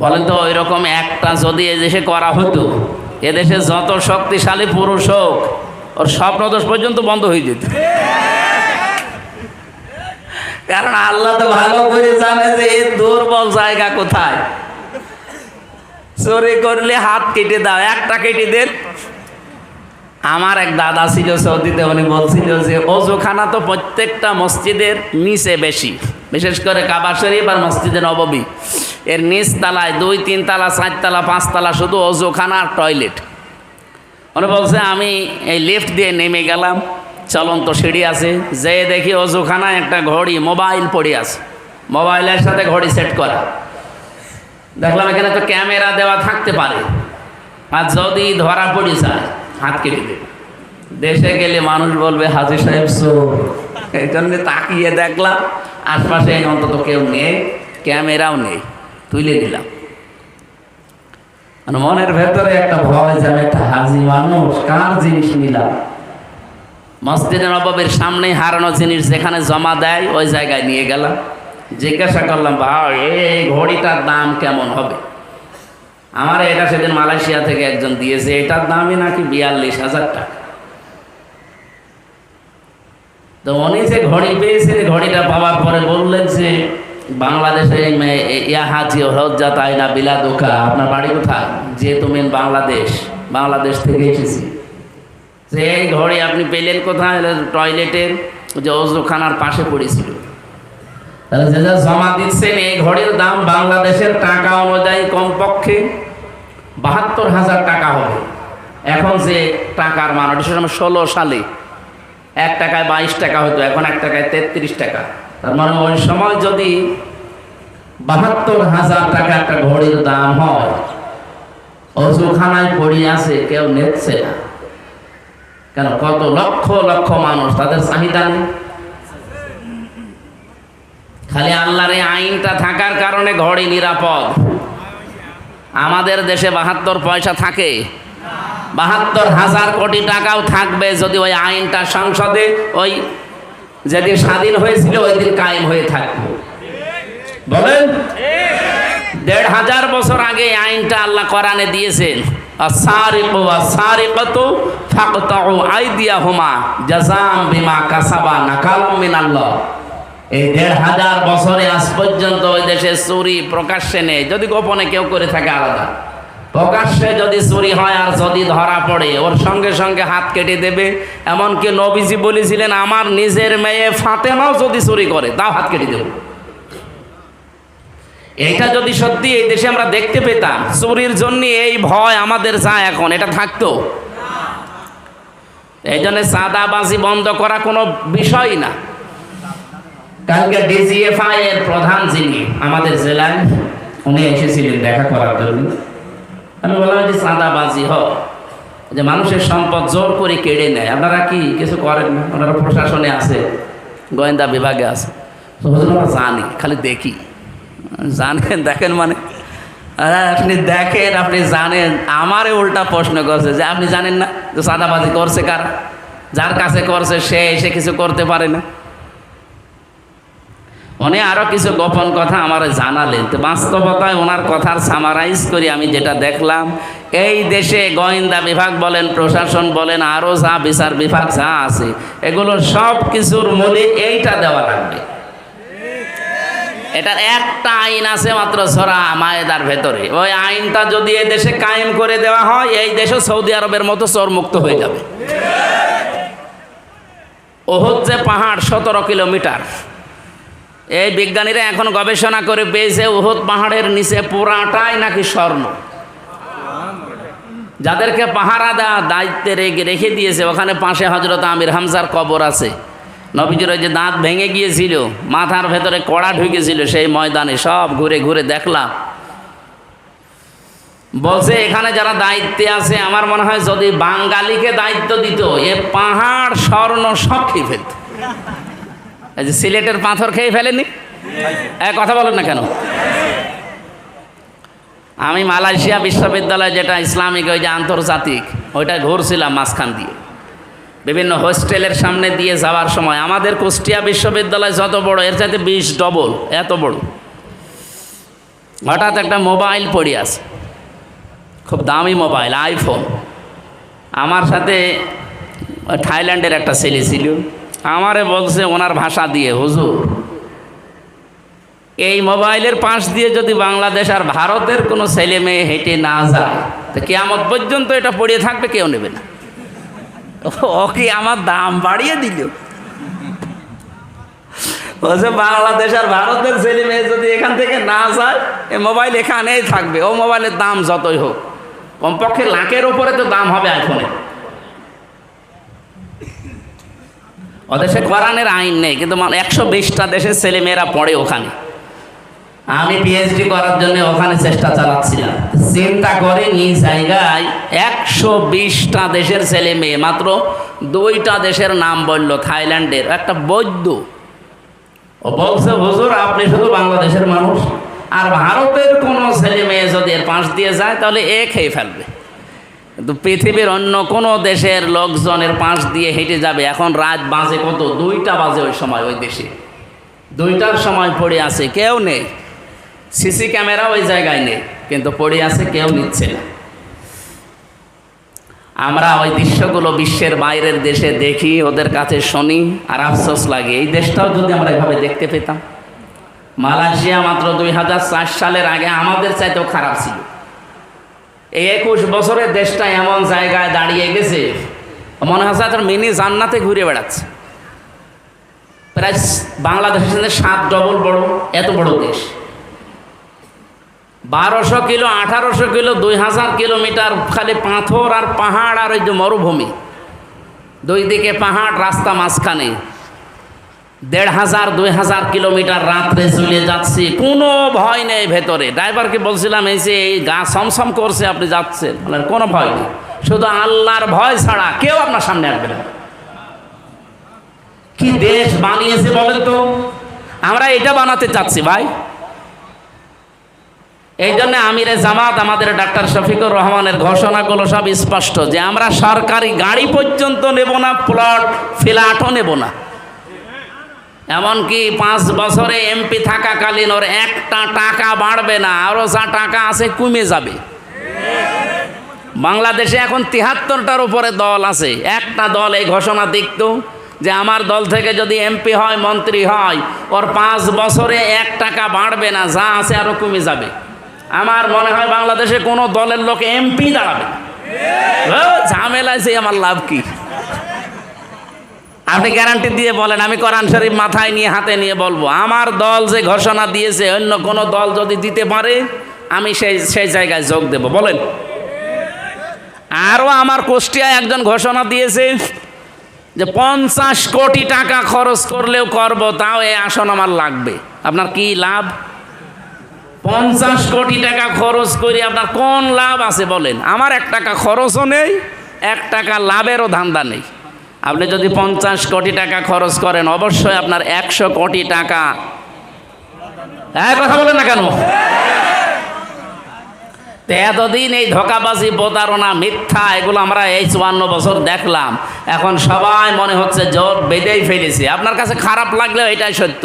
বলেন তো ওই রকম একটা যদি এদেশে করা হতো, এদেশে যত শক্তিশালী পুরুষ হোক ওর স্বপ্নদোষ পর্যন্ত বন্ধ হয়ে যেত। কারণ আল্লাহ তো ভালো করে জানে যে এই দুর্বল জায়গা কোথায়। চুরি করলে হাত কেটে দাও, একটা কেটে দেন। আমার এক দাদা ছিল সৌদিতে, উনি বলছিল যে ওযুখানা তো প্রত্যেকটা মসজিদের নিচে বেশি, বিশেষ করে কাবা শরীফ আর মসজিদে নববী, এর নিচ তলায় 2-3 তলা 4 তলা 5 তলা শুধু ওযুখানা আর টয়লেট। উনি বলছে আমি এই লিফট দিয়ে নেমে গেলাম, চলন্ত সিঁড়ি আছে, যেয়ে দেখি ওযুখানায় একটা ঘড়ি মোবাইল পড়ে আছে, মোবাইলের সাথে ঘড়ি সেট করা। দেখলাম এখানে তো ক্যামেরা দেওয়া থাকতে পারে, আর যদি ধরা পড়ে যায় হাত কেটে দেবে। দেশে গেলে মানুষ বলবে হাজী সাহেব চোর। এই জন্য তাকিয়ে দেখলাম আশপাশে অন্তত কেউ নেই, ক্যামেরাও নেই, তুলে দিলাম। মনের ভেতরে একটা ভয় যে আমি একটা হাজী মানুষ, কার জিনিস নিলাম। মসজিদে নববীর সামনে হারানো জিনিস যেখানে জমা দেয় ওই জায়গায় নিয়ে গেলাম। জিজ্ঞাসা করলাম ভাই এই ঘড়িটার দাম কেমন হবে? আমার এটা সেদিন মালয়েশিয়া থেকে একজন দিয়েছে, এটার দামই নাকি 42,000 টাকা। তো উনি যে ঘড়ি পেয়েছে, ঘড়িটা পাওয়ার পরে বললেন যে বাংলাদেশে ইয়া হাজি হজ্জা তাই না বিলাদুকা, আপনার বাড়ি কোথায়? যে তুমি বাংলাদেশ থেকে এসেছি। যে এই ঘড়ি আপনি পেলেন কোথায়? টয়লেটের যে ওযুখানার পাশে পড়েছিল। তাহলে যে যা জমা দিচ্ছেন এই ঘড়ির দাম বাংলাদেশের টাকা অনুযায়ী কমপক্ষে 72,000 টাকা হবে। এখন যে টাকার মান, ওটা 16 সালে 1 টাকায় 22 টাকা হতো, এখন 1 টাকায় 33 টাকা। তার মানে ওই সময় যদি 72,000 টাকা একটা ঘড়ির দাম হয়, অজুখানায় পড়ে আছে, কেউ নেচ্ছে না কেন? কত লক্ষ লক্ষ মানুষ, তাদের চাহিদা নেই। খালি আল্লাহর এই আইনটা থাকার কারণে ঘড়ি নিরাপদ। আমাদের দেশে 72 পয়সা থাকে, 72,000 কোটি টাকাও থাকবে যদি ওই আইনটা সংসদে ওই যেদিন স্বাধীন হয়েছিল ওই দিন কায়েম হয়ে থাকবে। বলেন, 1,500 বছর আগে এই আইনটা আল্লাহ কোরআনে দিয়েছেন, আস-সারিকু ওয়াস-সারিকাতু ফাকতাউ আইদিয়াহুমা জাযাআম বিমা কাসাবা নাকালুম মিনাল্লাহ। এই 1,500 বছরে আজ পর্যন্ত ওই দেশে চুরি প্রকাশ্যে নেই, যদি গোপনে কেউ করে থাকে আলাদা। প্রকাশ্যে যদি চুরি হয় আর যদি ধরা পড়ে ওর সঙ্গে সঙ্গে হাত কেটে দেবে। এমনকি নবীজি বলেছিলেন, আমার নিজের মেয়ে ফাতেমাও যদি চুরি করে তাও হাত কেটে দেব। এটা যদি সত্যি এই দেশে আমরা দেখতে পেতাম, চুরির জন্য এই ভয় আমাদের যায় এখন, এটা থাকতো। এই জন্য চাঁদাবাজি বন্ধ করা কোনো বিষয় না। কালকে ডিজিএফআই এর প্রধান যিনি আমাদের জেলায়, উনি এসেছিলেন দেখা করার জন্য। আমি বললাম যে চাঁদাবাজি হয়, যে মানুষের সম্পদ জোর করে কেড়ে নেয়, আপনারা কি কিছু করেন না? ওনারা প্রশাসনে আছে, গোয়েন্দা বিভাগে আছে, তো আমরা জানি, খালি দেখি। জানেন, দেখেন মানে আপনি দেখেন, আপনি জানেন। আমারে উল্টা প্রশ্ন করছে যে আপনি জানেন না যে চাঁদাবাজি করছে কারা? যার কাছে করছে সে এসে কিছু করতে পারে না। উনি আরো কিছু গোপন কথা আমার জানালেন। তো বাস্তবতায় ওনার কথার সামারাইজ করি আমি যেটা দেখলাম, এই দেশে গোয়েন্দা বিভাগ বলেন, প্রশাসন বলেন, আরো যা বিচার বিভাগ যা আছে, এগুলো সব কিছুর মূলে এইটা দেওয়া লাগবে। এটার একটা আইন আছে মাত্র, সূরা মায়েদার ভেতরে। ওই আইনটা যদি এই দেশে কায়েম করে দেওয়া হয়, এই দেশও সৌদি আরবের মতো চোর মুক্ত হয়ে যাবে। ওহদ যে পাহাড় 17 কিলোমিটার, এই বিজ্ঞানীরা এখন গবেষণা করে পেয়েছে উহুদ পাহাড়ের নিচে পুরাটাই নাকি স্বর্ণ। যাদেরকে পাহারা দেওয়া দায়িত্বে রেখে দিয়েছে, ওখানে পাশে হযরত আমির হামজার কবর আছে। নবীজির ওই যে দাঁত ভেঙে গিয়েছিল, মাথার ভেতরে কড়া ঢুকেছিল, সেই ময়দানে সব ঘুরে ঘুরে দেখলাম। বলছে এখানে যারা দায়িত্বে আছে, আমার মনে হয় যদি বাঙালিকে দায়িত্ব দিত, এ পাহাড় স্বর্ণ সব খেয়ে ফেলত। এই যে সিলেটের পাথর খেয়ে ফেলেনি, কথা বলেন না কেন? আমি মালয়েশিয়া বিশ্ববিদ্যালয়, যেটা ইসলামিক, ওই যে আন্তর্জাতিক, ওইটা ঘুরছিলাম মাঝখান দিয়ে, বিভিন্ন হোস্টেলের সামনে দিয়ে যাওয়ার সময় আমাদের কুষ্টিয়া বিশ্ববিদ্যালয় যত বড়, এর চাইতে 20 ডবল এত বড়। হঠাৎ একটা মোবাইল পড়ে আছে, খুব দামি মোবাইল, আইফোন। আমার সাথে থাইল্যান্ডের একটা ছেলে ছিল, আমারে বলছে ওনার ভাষা দিয়ে, হুজুর এই মোবাইলের পাশ দিয়ে যদি বাংলাদেশ আর ভারতের কোনো ছেলে মেয়ে হেঁটে না যায়, তো কিয়ামত পর্যন্ত এটা পড়ে থাকবে, কেউ নেবে না। ওকে আমার দাম বাড়িয়ে দিল। বলছে বাংলাদেশ আর ভারতের ছেলে মেয়ে যদি এখান থেকে না যায়, এই মোবাইল এখানেই থাকবে। ও মোবাইলের দাম যতই হোক, কমপক্ষে লাখের ওপরে তো দাম হবে আইফোনে। ওদেশে কোরআনের আইন নেই, কিন্তু 120টা দেশের ছেলে মেয়েরা পড়ে ওখানে। আমি পিএইচডি করার জন্য ওখানে চেষ্টা চালাচ্ছিলাম। চিন্তা করে এই জায়গায় 120টা দেশের ছেলে মেয়ে, মাত্র 2টা দেশের নাম বলল, থাইল্যান্ডের একটা বৈদ্য। ও বলছে হুজুর আপনি শুধু বাংলাদেশের মানুষ, আর ভারতের কোনো ছেলে মেয়ে যদি এর পাশ দিয়ে যায় তাহলে খেয়ে ফেলবে। কিন্তু পৃথিবীর অন্য কোনো দেশের লোকজনের পাশ দিয়ে হেঁটে যাবে। এখন রাত বাজে কত? 2টা বাজে ওই সময়, ওই দেশে 2টার সময় পড়ে আছে, কেউ নেই। সিসি ক্যামেরা ওই জায়গায় নেই, কিন্তু পড়ে আছে, কেউ নিচ্ছে না। আমরা ওই দৃশ্যগুলো বিশ্বের বাইরের দেশে দেখি, ওদের কাছে শুনি, আর আফসোস লাগে। এই দেশটাও যদি আমরা এভাবে দেখতে পেতাম। মালয়েশিয়া মাত্র 2004 সালের আগে আমাদের চাইতেও খারাপ ছিল। এই 21 বছরের দেশটা এমন জায়গায় দাঁড়িয়ে গেছে, মনে হচ্ছে তোর মিনি জান্নাতে ঘুরে বেড়াচ্ছে। প্রায় বাংলাদেশের সাথে 7 ডবল বড়, এত বড় দেশ। 1200 কিলো, 1800 কিলো, 2000 কিলোমিটার খালি পাথর আর পাহাড়, আর ওই যে মরুভূমি, 2 দিকে পাহাড়, রাস্তা মাঝখানে। 1,500 2,000 কিলোমিটার রাত্রে চলে যাচ্ছি, কোনো ভয় নেই ভেতরে। ড্রাইভারকে বলছিলাম এই যে এই গা সমসম করছে, আপনি যাচ্ছেন, বলেন কোনো ভয় নেই, শুধু আল্লাহর ভয় ছাড়া কেউ আপনার সামনে আসবে না। কি দেশ বানিয়েছে বলেন তো? আমরা এটা বানাতে চাচ্ছি ভাই। এই জন্য আমিরে জামাত আমাদের ডাক্তার শফিকুর রহমানের ঘোষণাগুলো সব স্পষ্ট যে আমরা সরকারি গাড়ি পর্যন্ত নেব না, ফ্ল্যাটও নেব না। এমনকি 5 বছরে এমপি থাকাকালীন ওর একটা টাকা বাড়বে না, আরও যা টাকা আছে কমে যাবে। বাংলাদেশে এখন 73টার উপরে দল আছে। একটা দল এই ঘোষণা দিত যে আমার দল থেকে যদি এমপি হয়, মন্ত্রী হয়, ওর 5 বছরে 1 টাকা বাড়বে না, যা আছে আরও কমে যাবে। আমার মনে হয় বাংলাদেশে কোনো দলের লোক এমপি দাঁড়াবে না। ঝামেলায় যে আমার লাভ কি? আপনি গ্যারান্টি দিয়ে বলেন, আমি কোরআন শরীফ মাথায় নিয়ে হাতে নিয়ে বলবো, আমার দল যে ঘোষণা দিয়েছে অন্য কোনো দল যদি দিতে পারে আমি সেই জায়গায় যোগ দেব। বলেন। আরও আমার কুষ্টিয়ায় একজন ঘোষণা দিয়েছে যে 50 কোটি টাকা খরচ করলেও করব, তাও এই আসন আমার লাগবে। আপনার কি লাভ? 50 কোটি টাকা খরচ করে আপনার কোন লাভ আছে বলেন? আমার 1 টাকা খরচও নেই, 1 টাকা লাভেরও ধান্দা নেই। আপনি যদি 50 কোটি টাকা খরচ করেন অবশ্যই আপনার 100 কোটি টাকা। কথা বলেন না কেন? এতদিন এই ধোঁকাবাজি, প্রতারণা, মিথ্যা এগুলো আমরা এই 54 বছর দেখলাম। এখন সবাই মনে হচ্ছে জোর বেঁধেই ফেলেছে। আপনার কাছে খারাপ লাগলেও এটাই সত্য।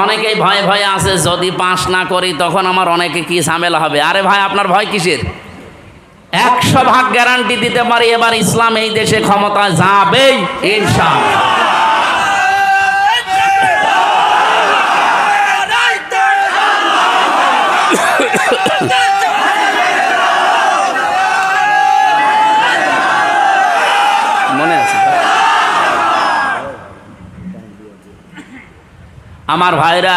অনেকেই ভয়ে ভয়ে আছে, যদি পাস না করি তখন আমার অনেকে কি ঝামেলা হবে। আরে ভাই, আপনার ভয় কিসের? 100 ভাগ গ্যারান্টি দিতে পারি এবার ইসলাম এই দেশে ক্ষমতায় যাবেই ইনশাআল্লাহ। মনে আছে আমার ভাইরা,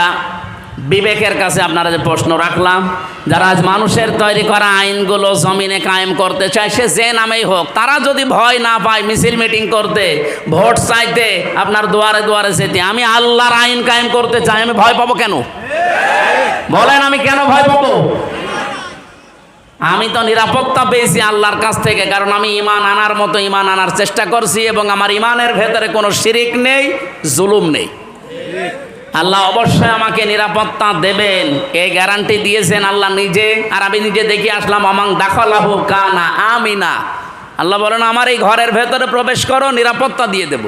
বিবেকের কাছে আপনারা যে প্রশ্ন রাখলাম, যারা আজ মানুষের তৈরি করা আইনগুলো জমিনে কায়েম করতে চায়, সে যে নামেই হোক, তারা যদি ভয় না পায় মিছিল মিটিং করতে, ভোট চাইতে, আপনার দুয়ারে দুয়ারে যেতে, আমি আল্লাহর আইন কায়েম করতে চাই, আমি ভয় পাবো কেন? বলেন, আমি কেন ভয় পাবো? আমি তো নিরাপত্তা পেয়েছি আল্লাহর কাছ থেকে, কারণ আমি ঈমান আনার মতো ঈমান আনার চেষ্টা করছি এবং আমার ঈমানের ভেতরে কোনো শিরিক নেই, জুলুম নেই। আল্লাহ অবশ্যই আমাকে নিরাপত্তা দেবেন, এই গ্যারান্টি দিয়েছেন আল্লাহ নিজে। আর আমি নিজে দেখে আসলাম, আমাং দাখালাহু কানা আমিনা। আল্লাহ বলেন, আমার এই ঘরের ভেতরে প্রবেশ করো, নিরাপত্তা দিয়ে দেব।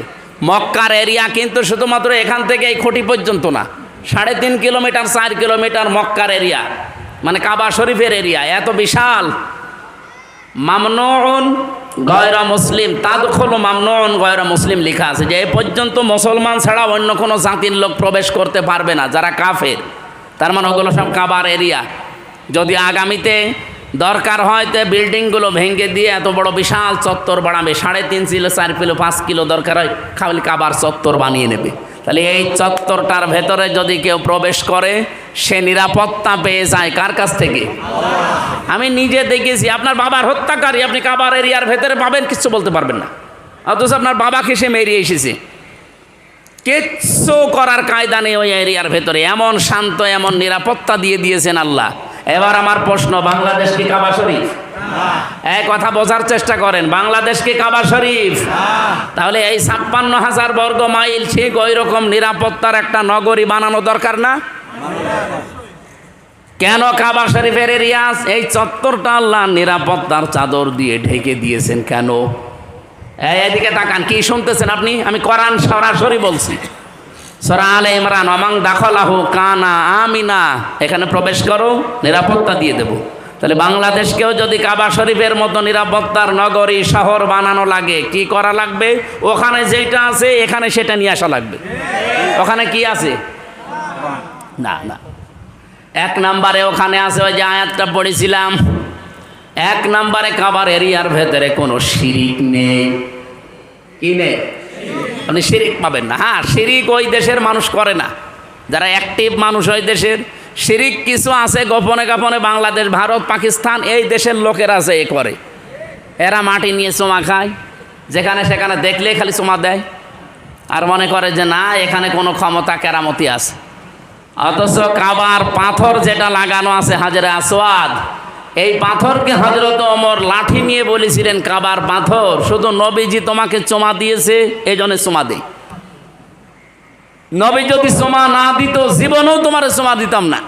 মক্কার এরিয়া কিন্তু শুধুমাত্র এখান থেকে এই খুঁটি পর্যন্ত না, 3.5 কিলোমিটার 4 কিলোমিটার মক্কার এরিয়া, মানে কাবা শরীফের এরিয়া এত বিশাল। মামনুন গয়রা মুসলিম তাদখুলু মামনুন গয়রা মুসলিম লেখা আছে যে এ পর্যন্ত মুসলমান ছাড়া অন্য কোনো জাতির লোক প্রবেশ করতে পারবে না, যারা কাফের। তার মানে ওগুলো সব কাবার এরিয়া। যদি আগামীতে দরকার হয় তো বিল্ডিংগুলো ভেঙে দিয়ে এত বড় বিশাল চত্বর বানাবে, 3.5 কিলো 4 কিলো 5 কিলো দরকার হয়, খালি কাবার চত্বর বানিয়ে নেবে। তাহলে এই চত্বরটার ভেতরে যদি কেউ প্রবেশ করে সে নিরাপত্তা পেয়ে যায় কার কাছ থেকে? আমি নিজে দেখেছি, আপনার বাবার হত্যাকারী আপনি কাবার এরিয়ার ভেতরে পাবেন, কিচ্ছু বলতে পারবেন না। অথচ আপনার বাবাকে সে মেরিয়ে এসেছে, কিচ্ছু করার কায়দা নেই ওই এরিয়ার ভেতরে। এমন শান্ত, এমন নিরাপত্তা দিয়ে দিয়েছেন আল্লাহ। এবার আমার প্রশ্ন, বাংলাদেশ কি কাবা শরীফ? এই কথা বোঝার চেষ্টা করেন, বাংলাদেশ কি কাবা শরীফ? তাহলে এই 56,000 বর্গ মাইল ঠিক ওই রকম নিরাপত্তার একটা নগরী বানানো দরকার না? কেন কাবা শরীফের এরিয়া এই চত্বরটা আল্লাহ নিরাপত্তার চাদর দিয়ে ঢেকে দিয়েছেন কেন? এদিকে তাকান, কি শুনতেছেন আপনি? আমি কোরআন সরাসরি বলছি, সূরা আলে ইমরান, আমাং দাখালাহু কানা আমিনা, এখানে প্রবেশ করো, নিরাপত্তা দিয়ে দেব। তাহলে বাংলাদেশকেও যদি কাবা শরীফের মতো নিরাপত্তার নগরী শহর বানানো লাগে, কি করা লাগবে? ওখানে যেটা আছে এখানে সেটা নিয়ে আসা লাগবে। ওখানে কি আছে? না না, 1 নম্বরে ওখানে আছে ওই যে আয়াতটা পড়েছিলাম, 1 নম্বরে কাবার এরিয়ার ভেতরে কোনো শিরিক নেই। কি নেই? আপনি শিরিক পাবেন না। হ্যাঁ, শিরিক ওই দেশের মানুষ করে না, যারা অ্যাক্টিভ মানুষ ওই দেশের। শিরিক কিছু আছে গোপনে গোপনে, বাংলাদেশ, ভারত, পাকিস্তান এই দেশের লোকেরা আছে এ করে। এরা মাটি নিয়ে চুমা খায়, যেখানে সেখানে দেখলে খালি চুমা দেয়। আর মনে করে যে না এখানে কোনো ক্ষমতা কেরামতি আছে। অথচ কাবার পাথর যেটা লাগানো আছে হাজরে আসওয়াদ, এই পাথরকে হযরত ওমর লাঠি নিয়ে বলেছিলেন কাবার পাথর, শুধু নবীজি তোমাকে চুমা দিয়েছে এই জন্য চুমা দেই, নবী যদি চুমা না দিত জীবনেও তোমার চুমা দিতাম না।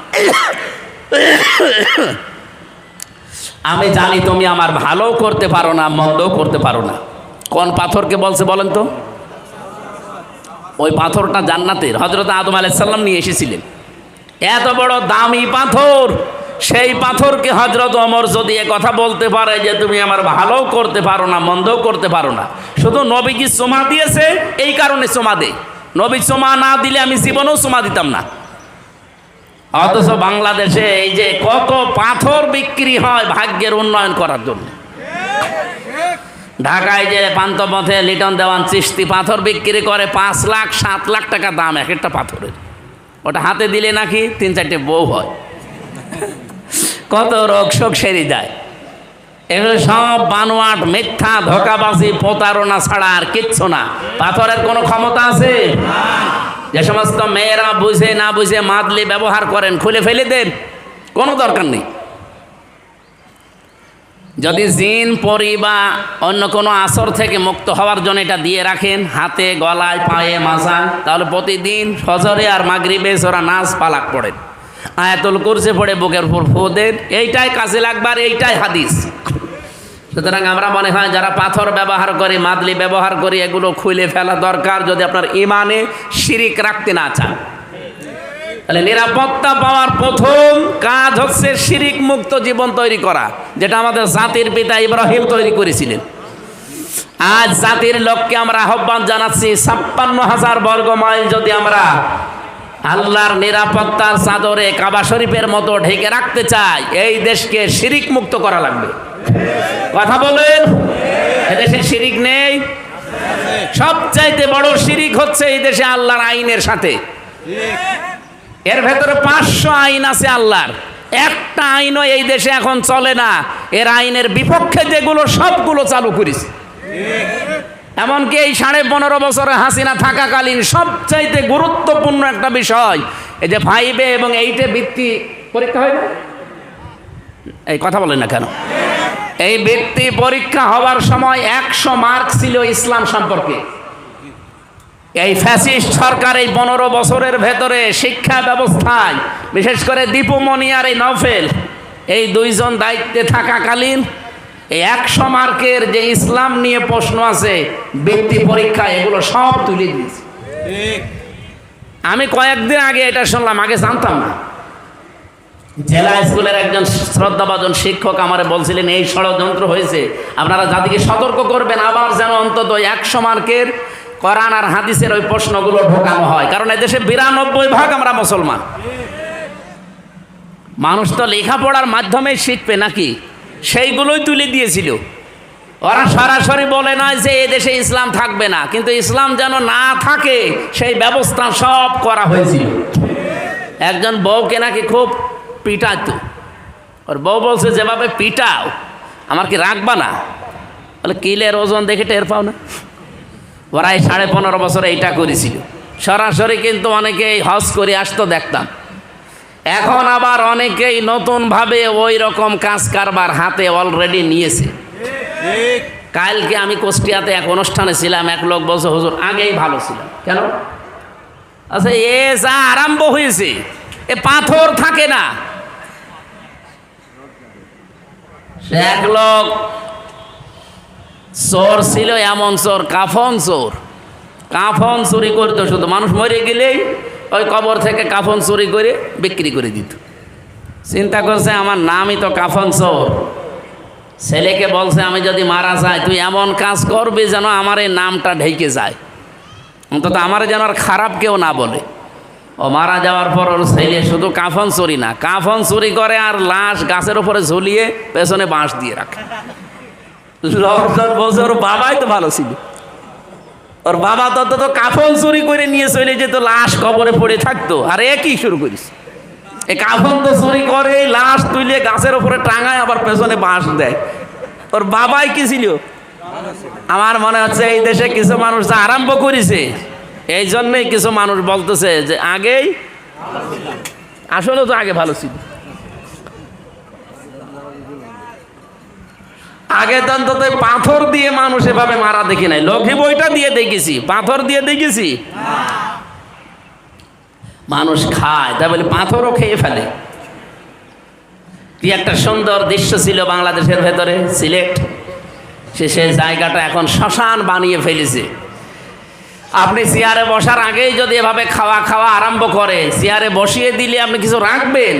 আমি জানি তুমি আমার ভালোও করতে পারো না মন্দও করতে পারো না। কোন পাথরকে বলছে বলেন তো? ওই পাথরটা জান্নাতের, হযরত আদম আলাইহিস সালাম নিয়ে এসেছিলেন। এত বড় দামি পাথর, সেই পাথরকে হযরত ওমর যদি এ কথা বলতে পারে যে তুমি আমার ভালোও করতে পারো না মন্দও করতে পারো না, শুধু নবীজি চুমা দিয়েছে এই কারণে চুমা দেয়, নবী চুমা না দিলে আমি জীবনেও চুমা দিতাম না। অথচ বাংলাদেশে এই যে কত পাথর বিক্রি হয় ভাগ্যের উন্নয়ন করার জন্য। ঢাকায় যে পান্থপথে লিটন দেওয়ান চিশতি পাথর বিক্রি করে 5 লাখ 7 লাখ টাকা দাম এক একটা পাথরের। ওটা হাতে দিলে নাকি 3-4টে বউ হয়, কত রোগ শোক সেরে যায়। এগুলো সব বানোয়াট, মিথ্যা, ধোঁকাবাজি, প্রতারণা ছাড়া আর কিচ্ছু না। পাথরের কোনো ক্ষমতা আছে? যে সমস্ত মেয়েরা বুঝে না বুঝে মাদলি ব্যবহার করেন খুলে ফেলে দেন, কোনো দরকার নেই। যদি জিন পরি বা অন্য কোনো আসর থেকে মুক্ত হওয়ার জন্য এটা দিয়ে রাখেন হাতে, গলায়, পায়ে, মাথায়, তাহলে প্রতিদিন ফজরে আর মাগরিবে ওরা নাচ পালাক পড়েন, আয়াতুল কুরসি পড়ে বুকের উপর ফু দেন, এইটাই কাজে লাগবার, এইটাই হাদিস। সুতরাং আমরা মনে হয় যারা পাথর ব্যবহার করি, মাদলি ব্যবহার করি, এগুলো খুলে ফেলা দরকার যদি আপনার ইমানে শিরিক রাখতে না চান। তাহলে নিরাপত্তা পাওয়ার প্রথম কাজ হচ্ছে শিরিক মুক্ত জীবন তৈরি করা, যেটা আমাদের জাতির পিতা ইব্রাহিম তৈরি করেছিলেন। আজ জাতির লোককে আমরা আহ্বান জানাচ্ছি, 56,000 বর্গ মাইল যদি আমরা আল্লাহর নিরাপত্তার চাদরে কাবা শরীফের মতো ঢেকে রাখতে চাই, এই দেশকে শিরিক মুক্ত করা লাগবে। কথা বলেন, এদেশে শিরিক নেই? সবচাইতে বড় শিরিক হচ্ছে এই দেশে আল্লাহর আইনের সাথে। এর ভেতরে 500 আইন আছে আল্লাহর, একটা আইনও এই দেশে এখন চলে না। এর আইনের বিপক্ষে যেগুলো সবগুলো চালু করেছে। এমনকি এই 15.5 বছরে হাসিনা থাকাকালীন সবচাইতে গুরুত্বপূর্ণ একটা বিষয়, এই যে 5 এবং 8 বৃত্তি পরীক্ষা হয় না, এই কথা বলেন না কেন? এই বৃত্তি পরীক্ষা হওয়ার সময় 100 মার্ক ছিল ইসলাম সম্পর্কে। এই ফ্যাসিস্ট সরকার এই 15 বছরের ভেতরে শিক্ষা ব্যবস্থায়, বিশেষ করে দীপুমণি আর এই নওফেল, এই দুইজন দায়িত্বে থাকাকালীন এই 100 মার্কের যে ইসলাম নিয়ে প্রশ্ন আছে বৃত্তি পরীক্ষা, এগুলো সব তুলে দিয়েছে। আমি কয়েকদিন আগে এটা শুনলাম, আগে জানতাম না। জেলা স্কুলের একজন শ্রদ্ধাভাজন শিক্ষক আমারে বলছিলেন এই ষড়যন্ত্র হয়েছে, আপনারা জাতিকে সতর্ক করবেন আবার যেন অন্তত 100 মার্কের কোরআন আর হাদিসের ওই প্রশ্নগুলো ঢোকানো হয়, কারণ এদেশে 92% আমরা মুসলমান। মানুষ তো লেখাপড়ার মাধ্যমে শিখবে নাকি, সেইগুলোই তুলে দিয়েছিল। ওরা সরাসরি বলে নয় যে এদেশে ইসলাম থাকবে না, কিন্তু ইসলাম যেন না থাকে সেই ব্যবস্থা সব করা হয়েছিল। একজন বউকে নাকি খুব পিটাতো, ওর বউ বলছে যেভাবে পিটাও আমার কি রাখবা না? বলে কিলের ওজন দেখে টের পাও না? ওরা এই 15.5 বছরে এইটা করেছিল সরাসরি, কিন্তু অনেকেই হজ করে আসতো দেখতাম। এখন আবার অনেকেই নতুনভাবে ওই রকম কাজ কারবার হাতে অলরেডি নিয়েছে। কালকে আমি কুষ্টিয়াতে এক অনুষ্ঠানে ছিলাম, এক লোক বলছে হুজুর আগেই ভালো ছিল কেন? আচ্ছা এ যা আরম্ভ হয়েছে, এ পাথর থাকে না। এক লোক চোর ছিল, এমন চোর, কাফন চোর, কাফন চুরি করতো। শুধু মানুষ মরে গেলেই ওই কবর থেকে কাফন চুরি করে বিক্রি করে দিত। চিন্তা করছে আমার নামই তো কাফন চোর। ছেলেকে বলছে আমি যদি মারা যাই তুই এমন কাজ করবি যেন আমার এই নামটা ঢেকে যায়, অন্তত আমার যেন আর খারাপ কেউ না বলে। ও মারা যাওয়ার পর ওর ছেলে শুধু কাফন চুরি না, কাফন চুরি করে আর লাশ গাছের উপরে ঝুলিয়ে পেছনে বাঁশ দিয়ে রাখে। লোকজন বলছে ওর বাবাই তো ভালো ছিল, ওর বাবা তো কাফন চুরি করে নিয়ে চলে যেত, লাশ কবরে পড়ে থাকতো, আর একই শুরু করিস। এই কাফন তো চুরি করে লাশ তুলে গাছের উপরে টাঙায় আবার পেছনে বাঁশ দেয়। ওর বাবাই কি ছিল? আমার মনে হচ্ছে এই দেশে কিছু মানুষ যা আরম্ভ করেছে এই জন্যই কিছু মানুষ বলতেছে যে আগেই আসলে তো আগে ভালো ছিল। আগে তো অন্তত পাথর দিয়ে মানুষ এভাবে মারা দেখি নাই, লঘি বইটা দিয়ে দেখেছি, পাথর দিয়ে দেখেছি। মানুষ খায় তা বলে পাথরও খেয়ে ফেলে। কি একটা সুন্দর দৃশ্য ছিল বাংলাদেশের ভেতরে, সিলেট, সেই জায়গাটা এখন শ্মশান বানিয়ে ফেলেছে। আপনি চেয়ারে বসার আগেই যদি এভাবে খাওয়া আরম্ভ করে, চেয়ারে বসিয়ে দিলে আপনি কিছু রাখবেন?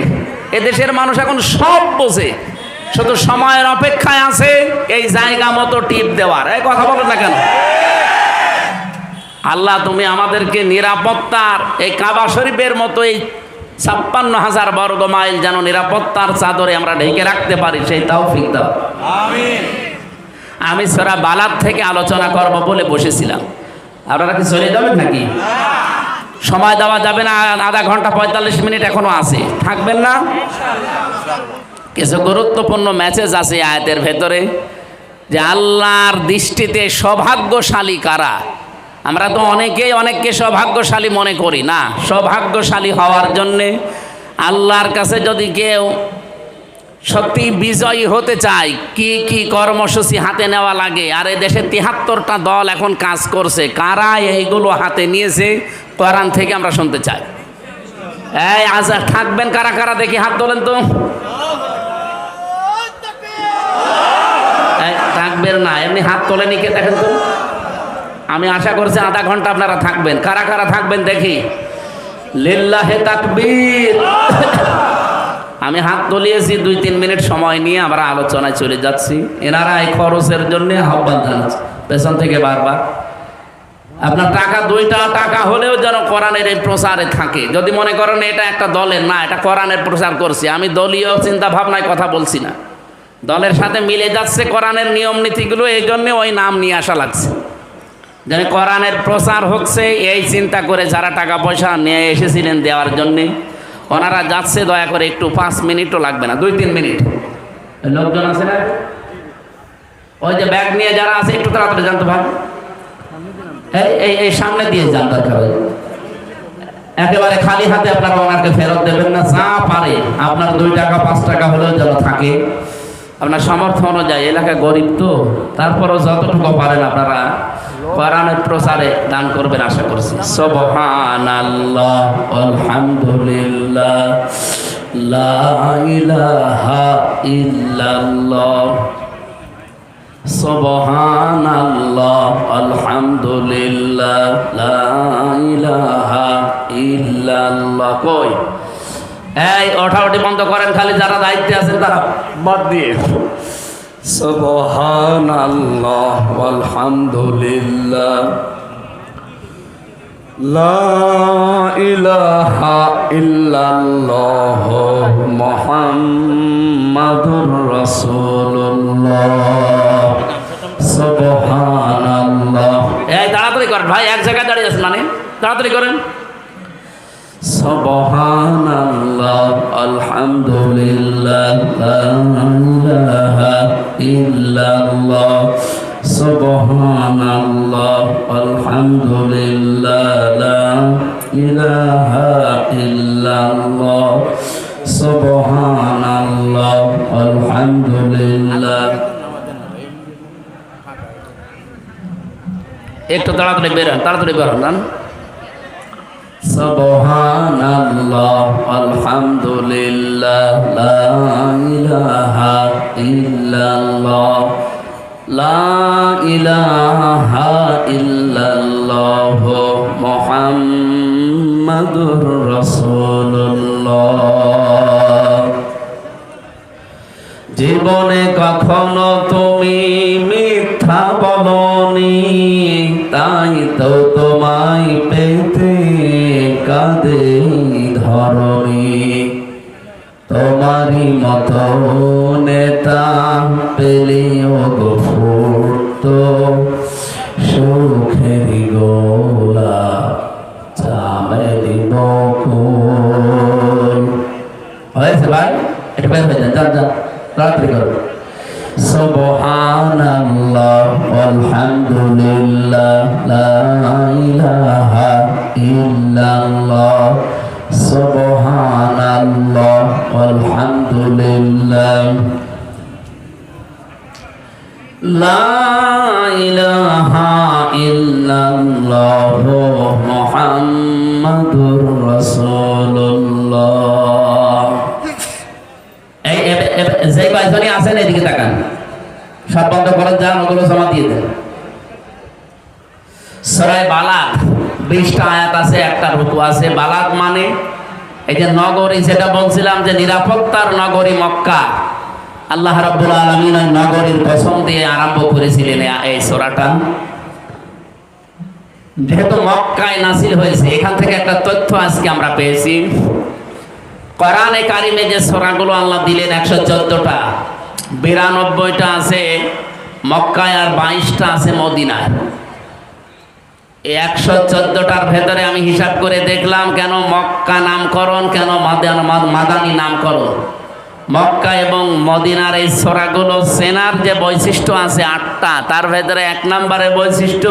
এদেশের মানুষ এখন সব বোঝে, শুধু সময়ের অপেক্ষায় আছে এই জায়গা মতো টিপ দেওয়ার। এই কথা বলেন না কেন? আল্লাহ তুমি আমাদেরকে নিরাপত্তার এই কাবা শরীফের মতো এই ৫৬,০০০ বর্গ মাইল যেন নিরাপত্তার চাদরে আমরা ঢেকে রাখতে পারি, সেই তৌফিক দাও। আমিন। আমি সূরা বালাদ থেকে আলোচনা করব বলে বসেছিলাম। আপনারা কি চলে যাবেন নাকি? সময় দেওয়া যাবে না, আধা ঘন্টা ৪৫ মিনিট এখনো আছে, থাকবেন না? কিছু গুরুত্বপূর্ণ মেসেজ আছে আয়াতের ভেতরে, যে আল্লাহর দৃষ্টিতে সৌভাগ্যশালী কারা। আমরা তো অনেকেই অনেককে সৌভাগ্যশালী মনে করি না। সৌভাগ্যশালী হওয়ার জন্যে আল্লাহর কাছে যদি কেউ সত্যি বিজয়ী হতে চায়, কি কি কর্মসূচি হাতে নেওয়া লাগে, আর এই দেশে ৭৩টা দল এখন কাজ করছে, কারা এইগুলো হাতে নিয়েছে কোরআন থেকে আমরা শুনতে চাই। এই আজ থাকবেন কারা কারা দেখি, হাত তোলেন তো। থাকবেন না, এমনি হাত তোলেনি কে দেখেন তো। আমি আশা করছি আধা ঘন্টা আপনারা থাকবেন। কারা কারা থাকবেন দেখি, লিল্লাহে তাকবীর। আমি হাত তুলিয়েছি, ২-৩ মিনিট সময় নিয়ে আমরা আলোচনায় চলে যাচ্ছি। এনারা এই খরচের জন্য আহ্বান জানাচ্ছে পেছন থেকে বারবার। আপনার টাকা ২টা টাকা হলেও যেন কোরআনের এই প্রচারে থাকে। যদি মনে করেন এটা একটা দলের না, এটা কোরআনের প্রচার করছি, আমি দলীয় চিন্তা ভাবনায় কথা বলছি না, দলের সাথে মিলে যাচ্ছে কোরআনের নিয়ম নীতিগুলো, এই জন্যে ওই নাম নিয়ে আসা লাগছে। যেন কোরআনের প্রচার হচ্ছে এই চিন্তা করে যারা টাকা পয়সা নিয়ে এসেছিলেন দেওয়ার জন্যে, ওনারা যাচ্ছে। দয়া করে একটু ৫ মিনিটও লাগবে না, ২-৩ মিনিট। লোকজন আছে না, ওই যে ব্যাগ নিয়ে যারা আছে একটু তাড়াতাড়ি জানতো ভাই, এই সামনে দিয়ে যান। দরকার একেবারে খালি হাতে আপনারা ওনাকে ফেরত দেবেন না। যা পারে আপনার ২ টাকা ৫ টাকা হলেও যেন থাকে আপনার সামর্থ্য অনুযায়ী। এলাকায় গরিব তো, তারপরও যতটুকু পারেন আপনারা কোরআনের প্রচারে দান করবেন আশা করছি। সুবহানাল্লাহ, আলহামদুলিল্লাহ, লা ইলাহা ইল্লাল্লাহ, সুবহানাল্লাহ, আলহামদুলিল্লাহ, লা ইলাহা ইল্লাল্লাহ। কই এই ওঠাউঠি বন্ধ করেন, খালি যারা দায়িত্বে আছেন তারা বাদ দিয়ে। সুবহানাল্লাহ, আলহামদুলিল্লাহ, লা ইলাহা ইল্লাল্লাহ, মুহাম্মাদুর রাসূলুল্লাহ। সুবহানাল্লাহ। এই তাড়াতাড়ি করেন ভাই, এক জায়গায় দাঁড়িয়ে আছেন মানে, তাড়াতাড়ি করেন। সুবহানাল্লাহ, আলহামদুলিল্লাহ, লা ইলাহা ইল্লাল্লাহ, সুবহানাল্লাহ, আলহামদুলিল্লাহ, লা ইলাহা ইল্লাল্লাহ, সুবহানাল্লাহ, আলহামদুলিল্লাহ। একটু তাড়াতাড়ি বেরোন, তাড়াতাড়ি বেরোন। সুবহানাল্লাহ, আলহামদুলিল্লাহ, লা ইলাহা ইল্লাল্লাহ, লা ইলাহা ইল্লাল্লাহ, মুহাম্মাদুর রাসূলুল্লাহ। জীবনে কখনো তুমি মিথ্যা বলনি, তাই তো তোমায় পেতে কাঁদে ধরণী। তোমারই মতো নেতা পেলেও গফুরত, সুখেরি গোলা চামেলি বকুল। হয়েছে ভাই, এটা বের হয়ে যান, যান তাড়াতাড়ি করো। সুবহানাল্লাহ, আলহামদুলিল্লাহ, লা ইলাহা ইল্লাল্লাহ সুবহানাল্লাহ আলহামদুলিল্লাহ লা ইলাহা ইল্লাল্লাহ মুহাম্মাদুর রাসূলুল্লাহ। যে কয়জনই আছেন এদিকে তাকান, সব বন্ধ করেন, যান ওগুলো জমা দিয়ে দেন। সূরা বালাগ 20টা আয়াত আছে, একটা রুকু আছে। বালাগ মানে এই যে নগরী, যেটা বলছিলাম যে নিরাপত্তার নগরী মক্কা, আল্লাহ রাব্বুল আলামিন ওই নগরীর কসম দিয়ে আরম্ভ করেছিলেন এই সূরাটা। যেহেতু মক্কায় নাযিল হয়েছে, এখান থেকে একটা তথ্য আজকে আমরা পেয়েছি। কোরআনে কারিমে যে সূরাগুলো আল্লাহ দিলেন 114টা, 92টা আছে মক্কায় আর 22টা আছে মদিনায়। এই 114টার ভেতরে আমি হিসাব করে দেখলাম কেন মক্কা নামকরণ, কেন মাদানী নামকরণ। মক্কা এবং মদিনার এই সূরাগুলো চেনার যে বৈশিষ্ট্য আছে 8টা, তার ভেতরে 1 নম্বরের বৈশিষ্ট্য,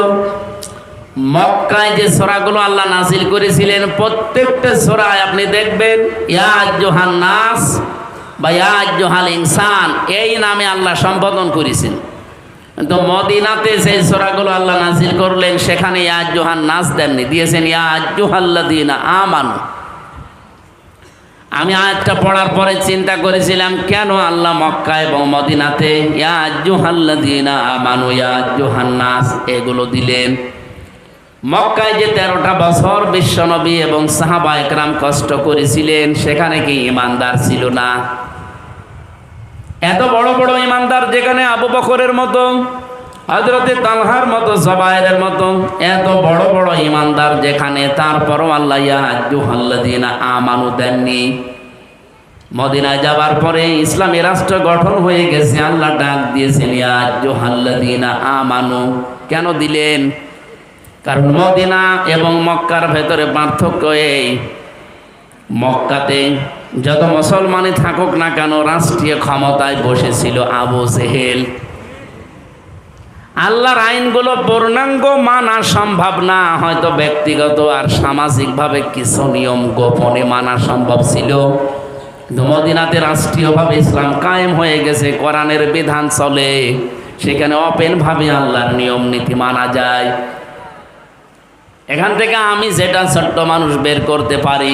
মক্কায় যে সূরাগুলো আল্লাহ নাযিল করেছিলেন প্রত্যেকটা সূরায় আপনি দেখবেন ইয়া আইয়ুহান নাস বা ইয়া আইয়ুহাল ইনসান এই নামে আল্লাহ সম্বোধন করেছেন। তো মদিনাতে সেই সূরাগুলো আল্লাহ নাযিল করলেন, সেখানে ইয়া আইয়ুহান নাস দেননি, দিয়েছেন ইয়া আইয়ুহাল্লাযীনা আমানু। আমি আয়াতটা পড়ার পরে চিন্তা করেছিলাম কেন আল্লাহ মক্কা এবং মদিনাতে ইয়া আইয়ুহাল্লাযীনা আমানু ইয়া আইয়ুহান নাস এগুলো দিলেন। মক্কায় যে 13টা বছর বিশ্বনবী এবং সাহাবা একরাম কষ্ট করেছিলেন, সেখানে কি ঈমানদার ছিল না? এত বড় বড় ঈমানদার, যেখানে আবু বকরের মতো, হযরতে তালহার মতো, জুবায়েরের মতো এত বড় বড় ঈমানদার যেখানে, তারপরও আল্লাহ ইয়া আইয়ুহাল্লাযীনা আমানু দেননি। মদিনায় যাবার পরে ইসলামী রাষ্ট্র গঠন হয়ে গেছে, আল্লাহ ডাক দিয়েছেন ইয়া আইয়ুহাল্লাযীনা আমানু। কেন দিলেন? কারণ মদিনা এবং মক্কার ভেতরে পার্থক্য এই, মক্কাতে যত মুসলমানই থাকুক না কেন রাষ্ট্রীয় ক্ষমতায় বসেছিল আবু জেহেল। আল্লাহর আইনগুলো পূর্ণাঙ্গ মানা সম্ভব না, হয়তো ব্যক্তিগত আর সামাজিকভাবে কিছু নিয়ম গোপনে মানা সম্ভব ছিল। কিন্তু মদিনাতে রাষ্ট্রীয়ভাবে ইসলাম কায়েম হয়ে গেছে, কোরআনের বিধান চলে, সেখানে ওপেনভাবে আল্লাহর নিয়ম নীতি মানা যায়। এখান থেকে আমি যেটা ছোট্ট মানুষ বের করতে পারি,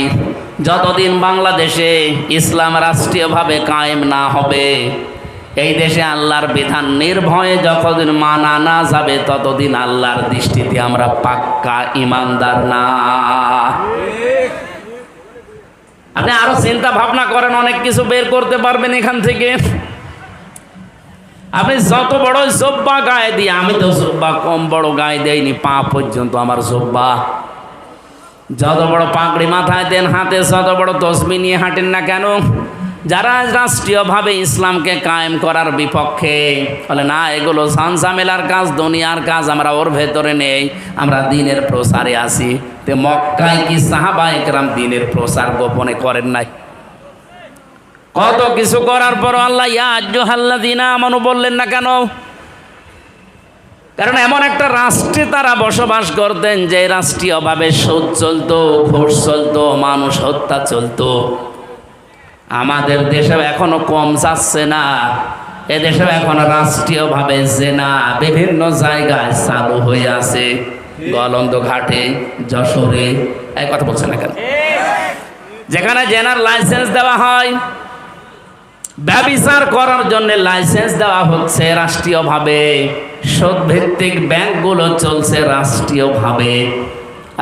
যতদিন বাংলাদেশে ইসলাম রাষ্ট্রীয়ভাবে কায়েম না হবে, এই দেশে আল্লাহর বিধান নির্ভয়ে যতদিন মানা না যাবে, ততদিন আল্লাহর দৃষ্টিতে আমরা পাক্কা ঈমানদার না। আপনি আরো চিন্তা ভাবনা করেন, অনেক কিছু বের করতে পারবেন এখান থেকে। আপনি যত বড় জব্বা গায়ে দিয়ে, আমি তো জব্বা কম বড় গায়ে দেয়নি, পা পর্যন্ত আমার জব্বা। যত বড় পাগড়ি মাথায় দেন, হাতে যত বড় তসবিহ নিয়ে হাঁটেন না কেন, যারা রাষ্ট্রীয়ভাবে ইসলামকে কায়েম করার বিপক্ষে বলে না এগুলো ঝামেলার কাজ, দুনিয়ার কাজ, আমরা ওর ভেতরে নেই, আমরা দ্বীনের প্রচারে আছি। তে মক্কায় কি সাহাবা একরাম দ্বীনের প্রচার গোপনে করেন নাই? কত কিছু করার পর আল্লাহ ইয়া আইয়ুহাল্লাযীনা আমানু বললেন না কেন? কারণ এমন একটা রাষ্ট্রে তারা বসবাস করতেন যে রাষ্ট্রীয়ভাবে সুদ চলতো, ঘুষ চলতো, মানুষ হত্যা চলতো। আমাদের দেশেও এখনো কম যাচ্ছে না, এদেশেও এখনো রাষ্ট্রীয়ভাবে জেনা বিভিন্ন জায়গায় চালু হয়ে আছে, গলন্দ ঘাটে, যশোরে, এই কথা বলছে না কেন? যেখানে জেনার লাইসেন্স দেওয়া হয়, ব্যভিচার করার জন্য লাইসেন্স দেওয়া হচ্ছে রাষ্ট্রীয়ভাবে, সুদ ভিত্তিক ব্যাংকগুলো চলছে রাষ্ট্রীয়ভাবে।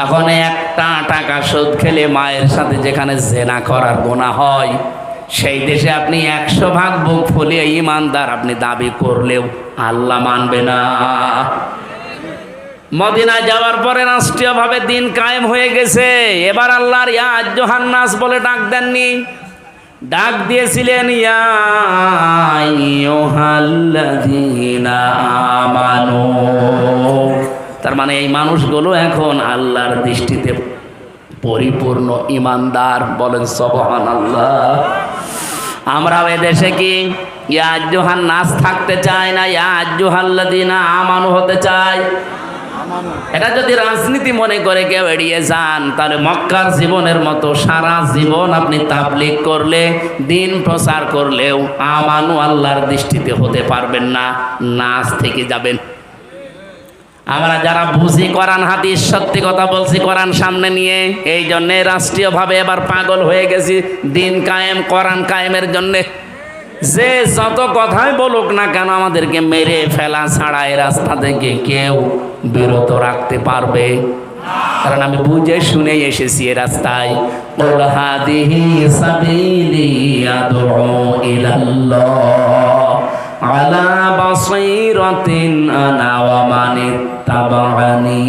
এখন একটা টাকা সুদ খেলে মায়ের সাথে যেখানে জেনা করার গুনাহ হয়, সেই দেশে আপনি 100 ভাগ বুক ফুলিয়ে ঈমানদার আপনি দাবি করলেও আল্লাহ মানবে না। মদিনায় যাওয়ার পরে রাষ্ট্রীয়ভাবে দিন কায়েম হয়ে গেছে, এবার আল্লাহর ইয়া আইয়ুহান নাস বলে ডাক দেননি, ডাক দিয়েছিলেন ইয়া আইয়ুহাল্লাযীনা আমানু। তার মানে এই মানুষগুলো এখন আল্লাহর দৃষ্টিতে পরিপূর্ণ ঈমানদার। বলেন সুবহানাল্লাহ। আমরা এদেশে কি ইয়া আইয়ুহান নাস থাকতে চাই না ইয়া আইয়ুহাল্লাযীনা আমানু হতে চাই? এটা যদি রাজনীতি মনে করে কেউ এড়িয়ে যান, তাহলে মক্কার জীবনের মতো সারা জীবন আপনি তাবলীগ করলে, দিন প্রচার করলেও আমানু আল্লাহর দৃষ্টিতে হতে পারবেন না, নাচ থেকে যাবেন। আমরা যারা বুঝি কোরআন হাদিস, সত্যি কথা বলছি কোরআন সামনে নিয়ে, এই জন্যে রাষ্ট্রীয়ভাবে এবার পাগল হয়ে গেছি দিন কায়েম, কোরআন কায়েমের জন্যে। যে যত কথাই বলুক না কেন, আমাদেরকে মেরে ফেলা ছাড়া এই রাস্তা থেকে কেউ বিরত রাখতে পারবে, কারণ আমি বুঝে শুনে এসেছি এ রাস্তায়। কুল হাদিহি সাবিলি আদউ ইলাল্লাহ আলা বাসীরাতিন আনা ওয়া মান ইত্তাবা'আনি।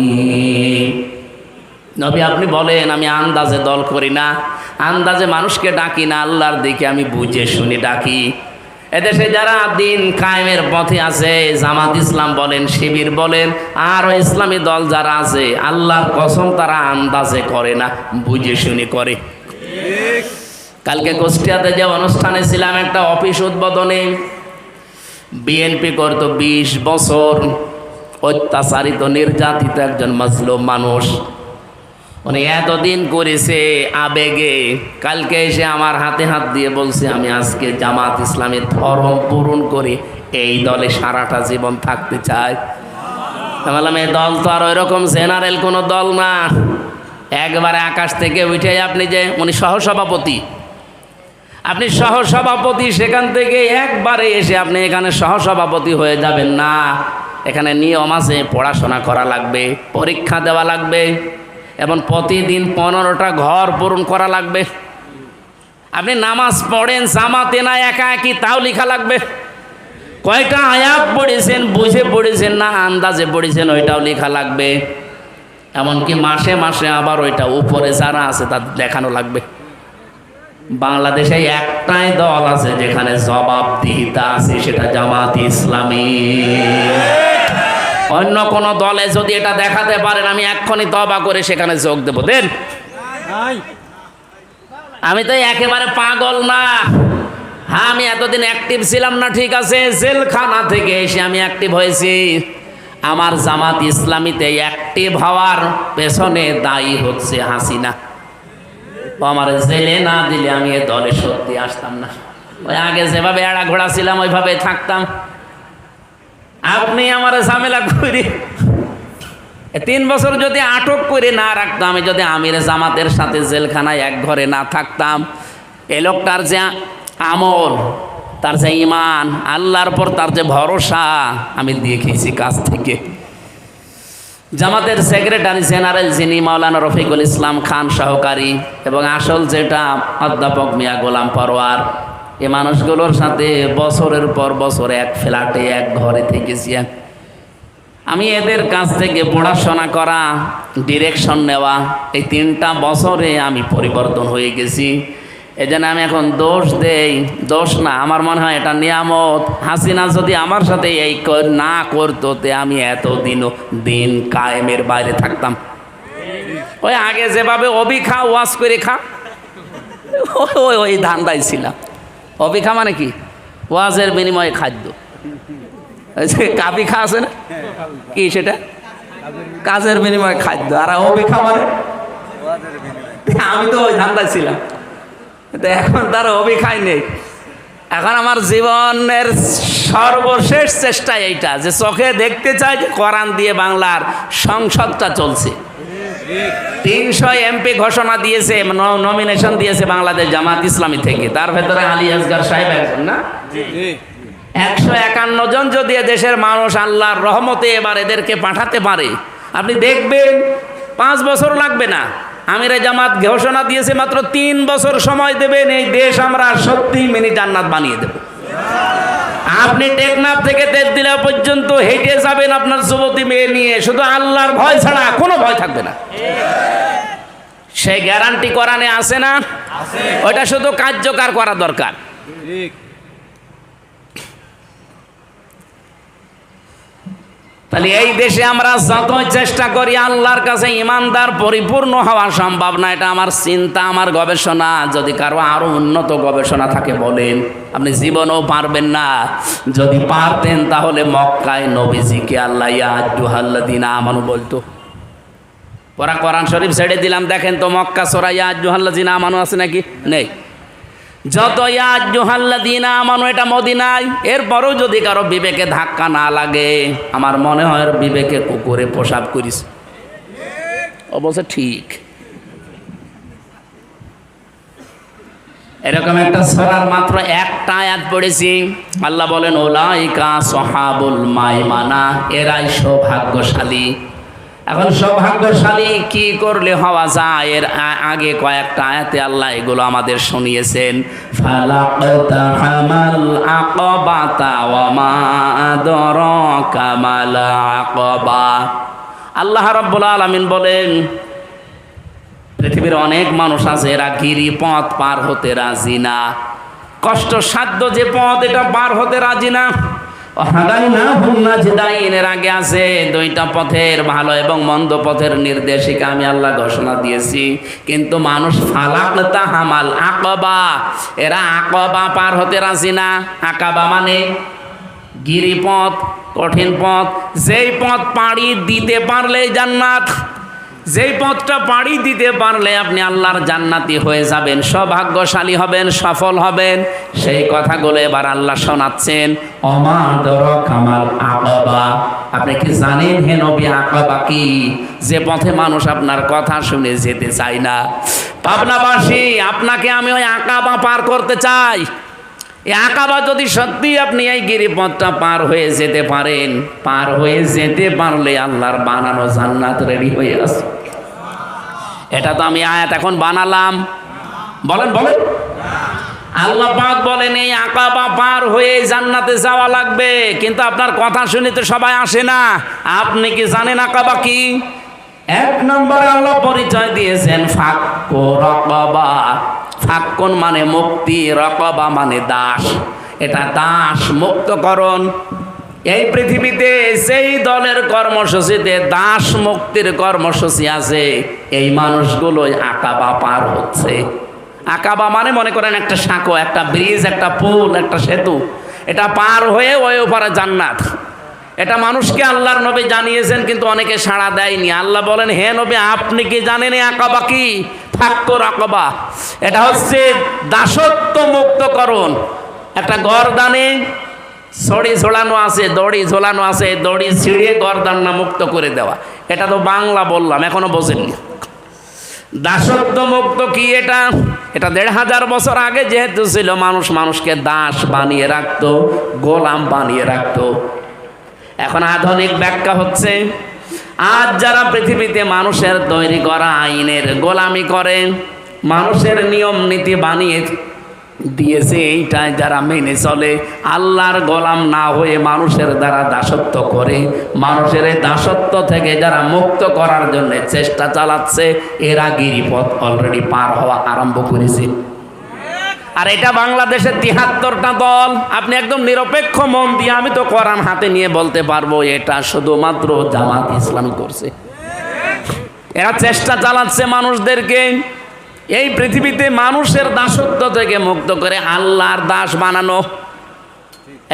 নবী আপনি বলেন, আমি আন্দাজে দল করি না, আন্দাজে মানুষকে ডাকি না, আল্লাহর দিকে আমি বুঝে শুনি ডাকি। এদেশে যারা দিন কায়েমের পথে আছে, জামাত ইসলাম বলেন, শিবির বলেন, আর ইসলামী দল যারা আছে, আল্লাহর কসম তারা আন্দাজে করে না, বুঝে শুনি করে। কালকে কুষ্টিয়াতে যে অনুষ্ঠানে ছিলাম, একটা অফিস উদ্বোধনে, বিএনপি করতো 20 বছর অত্যাচারিত নির্যাতিত একজন মাজলুম মানুষ, উনি এতদিন করেছে আবেগে। কালকে এসে আমার হাতে হাত দিয়ে বলছে, আমি আজকে জামাত ইসলামের ধর্ম পূরণ করে এই দলে সারাটা জীবন থাকতে চাই। বললাম, এই দল তো আর ওই রকম জেনারেল কোনো দল না, একবারে আকাশ থেকে উঠে আপনি যে, উনি সহসভাপতি, আপনি সহসভাপতি, সেখান থেকে একবারে এসে আপনি এখানে সহসভাপতি হয়ে যাবেন না। এখানে নিয়ম আছে, পড়াশোনা করা লাগবে, পরীক্ষা দেওয়া লাগবে, এবং প্রতিদিন 15টা ঘর পূরণ করা লাগবে। আপনি নামাজ পড়েন জামাতে না একা একই, তাও লেখা লাগবে। কয়টা আয়াত পড়েছেন, বুঝে পড়েছেন না আন্দাজে পড়েছেন, ওইটাও লেখা লাগবে। এমনকি মাসে মাসে আবার ওইটা উপরে যারা আছে তাদের দেখানো লাগবে। বাংলাদেশে একটাই দল আছে যেখানে জবাবদিহিতা আছে, সেটা জামাত ইসলামী। অন্য কোন দলে যদি এটা দেখাতে পারেন, আমি এক্ষুনি তওবা করে সেখানে যোগ দেব। দেন, আমি তো একেবারে পাগল না। হ্যাঁ, আমি এতদিন অ্যাক্টিভ ছিলাম না, ঠিক আছে, জেলখানা থেকে এসে আমি অ্যাক্টিভ হয়েছি। আমার জামাত ইসলামীতে অ্যাক্টিভ হওয়ার পেছনে দায়ী হচ্ছে হাসিনা। আমার জেলে না দিলে আমি এ দলে সত্যি আসতাম না। ওই আগে যেভাবে এড়া ঘোড়া ছিলাম ওইভাবে থাকতাম। আপনি আমার ঝামেলা করে 3 বছর যদি আটক করে না রাখতাম, আমি যদি আমির জামাতের সাথে জেলখানায় এক ঘরে না থাকতাম, এ লোকটার যে আমল, তার যে ইমান, আল্লাহর পর তার যে ভরসা, আমি দেখেছি কাছ থেকে। জামাতের সেক্রেটারি জেনারেল যিনি মাওলানা রফিকুল ইসলাম খান সহকারী, এবং আসল যেটা অধ্যাপক মিয়া গোলাম পরোয়ার, এই মানুষগুলোর সাথে বছরের পর বছর এক ফ্ল্যাটে এক ঘরে থেকেছি। আমি এদের কাছ থেকে পড়াশোনা করা, ডিরেকশন নেওয়া, এই 3টা বছরে আমি পরিবর্তন হয়ে গেছি। এই জন্য আমি এখন দোষ দেই, দোষ না, আমার মনে হয় এটা নিয়ামত। হাসিনা যদি আমার সাথে এই না করতো, তে আমি এতদিনও দিন কায়েমের বাইরে থাকতাম। ওই আগে যেভাবে অবি খা ওয়াশ করে খা, ওই ধান্দায় ছিলাম। অবিখা মানে কি? ওয়াজের বিনিময়ে খাদ্য। কাবি খা আছে না, কি সেটা? কাজের বিনিময়ে খাদ্য। আর অবিখা মানে, আমি তো ওই ধান্দায় ছিলাম। এখন তার অবিখাই নেই। এখন আমার জীবনের সর্বশেষ চেষ্টা এইটা, যে চোখে দেখতে চাই যে কোরআন দিয়ে বাংলার সংসদটা চলছে। 300 এমপি ঘোষণা দিয়েছে, নমিনেশন দিয়েছে বাংলাদেশ জামাত ইসলামী থেকে। তার ভেতরে আলী আসগার সাহেব একজন, না? 151 জন যদি দেশের মানুষ আল্লাহর রহমতে এবার এদেরকে পাঠাতে পারে, আপনি দেখবেন 5 বছর লাগবে না। আমিরে জামাত ঘোষণা দিয়েছে মাত্র 3 বছর সময় দেবেন, এই দেশ আমরা সত্যি মিনি জান্নাত বানিয়ে দেব। আপনি টেকনাফ থেকে তেজদিলা পর্যন্ত হেঁটে যাবেন আপনার যুবতী মেয়ে নিয়ে, শুধু আল্লাহর ভয় ছাড়া কোনো ভয় থাকবে না। সেই গ্যারান্টি কোরআনে আছে না? ওইটা শুধু কার্যকর করা দরকার। তাহলে এই দেশে আমরা যতই চেষ্টা করি আল্লাহর কাছে ইমানদার পরিপূর্ণ হওয়া সম্ভব না। এটা আমার চিন্তা, আমার গবেষণা। যদি কারো আরো উন্নত গবেষণা থাকে বলেন, আপনি জীবনেও পারবেন না। যদি পারতেন তাহলে মক্কায় নবীজিকে আল্লাহ ইয়া আইয়ুহাল্লাযীনা আমানু বলতো। পরা কোরআন শরীফ ছেড়ে দিলাম, দেখেন তো মক্কা সূরা ইয়া আইয়ুহাল্লাযীনা আমানু আছে নাকি? নেই। যত ইয়া আইয়ুহাল্লাযীনা আমানু এটা মদিনায়, এরপরও যদি কারো বিবেকে ধাক্কা না লাগে, আমার মনে হয় বিবেকে কুকুরে পেশাব করিস। অবশ্য ঠিক এরকম একটা সূরার মাত্র একটা আয়াত পড়েছি। আল্লাহ বলেন উলাইকা সাহাবুল মাইমানা, এরাই সৌভাগ্যশালী। এখন সৌভাগ্যশালী কি করলে হওয়া যায়, এর আগে কয়েকটা আয়াতে আল্লাহ এগুলো আমাদের শুনিয়েছেন। ফালাকতাহামাল আকাবাতা ওয়া মা আদরাকা মাল আকাবা। আল্লাহ রাব্বুল আলামিন বলেন পৃথিবীর অনেক মানুষ আছে এরা গিরিপথ পার হতে রাজি না। কষ্টসাধ্য যে পথ এটা পার হতে রাজি না। এর আগে আছে দুইটা পথের, ভালো এবং মন্দ পথের নির্দেশিকা আমি আল্লাহ ঘোষণা দিয়েছি, কিন্তু মানুষ ফালাকতাহামাল আকাবা, এরা আকাবা পার হতে রাজি না। আকাবা মানে গিরিপথ, কঠিন পথ। যেই পথ পাড়ি দিতে পারলে জান্নাত, যেই পথটা পাড়ি দিতে পারলে আপনি আল্লাহর জান্নাতি হয়ে যাবেন, সৌভাগ্যশালী হবেন, সফল হবেন, সেই কথাগুলো এবার আল্লাহ শোনাচ্ছেন। ওমা আদরাকা মাল আকাবা, আপনি কি জানেন হে নবী আকাবা কি? যে পথে মানুষ আপনার কথা শুনে যেতে চায় না। পাবনাবাসী, আপনাকে আমি ওই আকাবা পার করতে চাই। এই আকাবা যদি সত্যি আপনি এই গিরিপথটা পার হয়ে যেতে পারেন, পার হয়ে যেতে পারলে আল্লাহর বানানো জান্নাত রেডি হয়ে আছে। এটা তো আমি আয়াত এখন বানালাম, বলেন বলেন। আল্লাহ পাক বলেন এই আকাবা পার হয়ে জান্নাতে যাওয়া লাগবে, কিন্তু আপনার কথা শুনে তো সবাই আসে না। আপনি কি জানেন আকাবা কি? এক নম্বরে আল্লাহ পরিচয় দিয়েছেন ফাক্কু রাকাবা। ফাক্কুন মানে মুক্তি, রাকাবা মানে দাস। এটা দাস মুক্তকরণ। এই পৃথিবীতে সেই দলের কর্মসূচিতে দাস মুক্তির কর্মসূচি আছে, এই মানুষগুলোই আকাবা পার হচ্ছে। আকাবা মানে মনে করেন একটা সাঁকো, একটা ব্রিজ, একটা পুল, একটা সেতু। এটা পার হয়ে ওই ওপারে জান্নাত। এটা মানুষকে আল্লাহর নবী জানিয়েছেন, কিন্তু অনেকে সাড়া দেয়নি। আল্লাহ বলেন হে নবী আপনি কি জানেন এই আকাবা কি? ফাক্কু রাকাবা, এটা হচ্ছে দাসত্ব মুক্তকরণ। একটা গর্দানে ছড়ি ঝোলানো আছে, দড়ি ঝোলানো আছে, দড়ি ছিঁড়ে গর্দানটা মুক্ত করে দেওয়া। এটা তো বাংলা বললাম, এখনো বোঝেননি। দাসত্ব মুক্ত কি এটা? এটা ১৫০০ বছর আগে যেহেতু ছিল, মানুষ মানুষকে দাস বানিয়ে রাখতো, গোলাম বানিয়ে রাখতো। এখন আধুনিক ব্যাখ্যা হচ্ছে আজ যারা পৃথিবীতে মানুষের তৈরি করা আইনের গোলামি করে, মানুষের নিয়ম নীতি বানিয়ে দিয়েছে, এইটাই যারা মেনে চলে, আল্লাহর গোলাম না হয়ে মানুষের দ্বারা দাসত্ব করে, মানুষের এই দাসত্ব থেকে যারা মুক্ত করার জন্য চেষ্টা চালাচ্ছে, এরা গিরিপথ অলরেডি পার হওয়া আরম্ভ করেছে। আর এটা বাংলাদেশের ৭৩টা দল। আপনি একদম নিরপেক্ষ মন দিয়ে, আমি তো কোরআন হাতে নিয়ে বলতে পারবো এটা শুধুমাত্র জামাত ইসলামী করছে। এরা চেষ্টা চালাচ্ছে মানুষদেরকে এই পৃথিবীতে মানুষের দাসত্ব থেকে মুক্ত করে আল্লাহর দাস বানানো।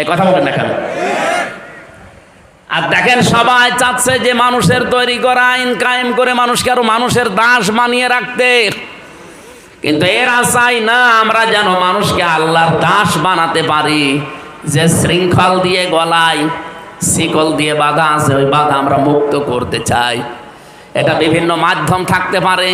এই কথা বলেন না কেন? আর দেখেন সবাই চাচ্ছে যে মানুষের তৈরি করা আইন কায়েম করে মানুষকে আরো মানুষের দাস বানিয়ে রাখতে, কিন্তু এরা চাই না আমরা যেন মানুষকে আল্লাহর দাস বানাতে পারি। যে শৃঙ্খল দিয়ে গলায় শিকল দিয়ে বাঁধা আছে, ওই বাঁধা আমরা মুক্ত করতে চাই। এটা বিভিন্ন মাধ্যম থাকতে পারে,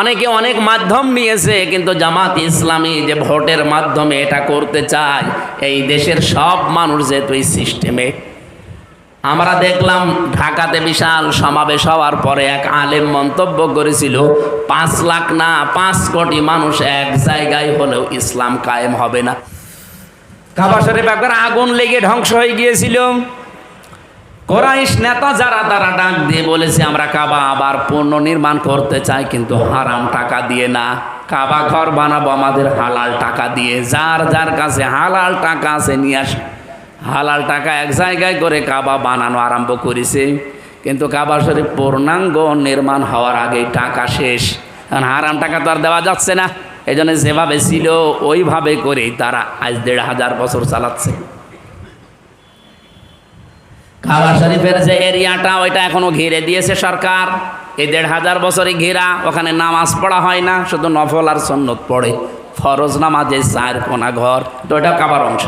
অনেকে অনেক মাধ্যম নিয়েছে, কিন্তু জামাত ইসলামী যে ভোটের মাধ্যমে এটা করতে চায়, এই দেশের সব মানুষ যেহেতু এই সিস্টেমে। আমরা দেখলাম ঢাকাতে বিশাল সমাবেশ হওয়ার পরে এক আলেম মন্তব্য করেছিল ৫ লাখ না ৫ কোটি মানুষ এক জায়গায় হলেও ইসলাম কায়েম হবে না। কাবা শরীফ একবার আগুন লেগে ধ্বংস হয়ে গিয়েছিল। কোরাইশ নেতা যারা, তারা ডাক দিয়ে বলেছে আমরা কাবা আবার পুনর্নির্মাণ করতে চাই, কিন্তু হারাম টাকা দিয়ে না। কাবা ঘর বানাবো আমাদের হালাল টাকা দিয়ে। যার যার কাছে হালাল টাকা আছে নিয়ে আস। হালাল টাকা এক জায়গায় করে কাবা বানানো আরম্ভ করেছে, কিন্তু কাবা শরীফ পূর্ণাঙ্গ নির্মাণ হওয়ার আগেই টাকা শেষ। কারণ হারাম টাকা তো আর দেওয়া যাচ্ছে না, এই জন্য যেভাবে ছিল ওইভাবে করেই তারা আজ ১,৫০০ বছর চালাচ্ছে। কাবা শরীফের যে এরিয়াটা ওইটা এখনো ঘিরে দিয়েছে সরকার, এই ১,৫০০ বছরে ঘেরা। ওখানে নামাজ পড়া হয় না, শুধু নফল আর সুন্নত পড়ে। ফরজ নামাজে ৪ কোনা ঘর, তো ওটা কাবার অংশ।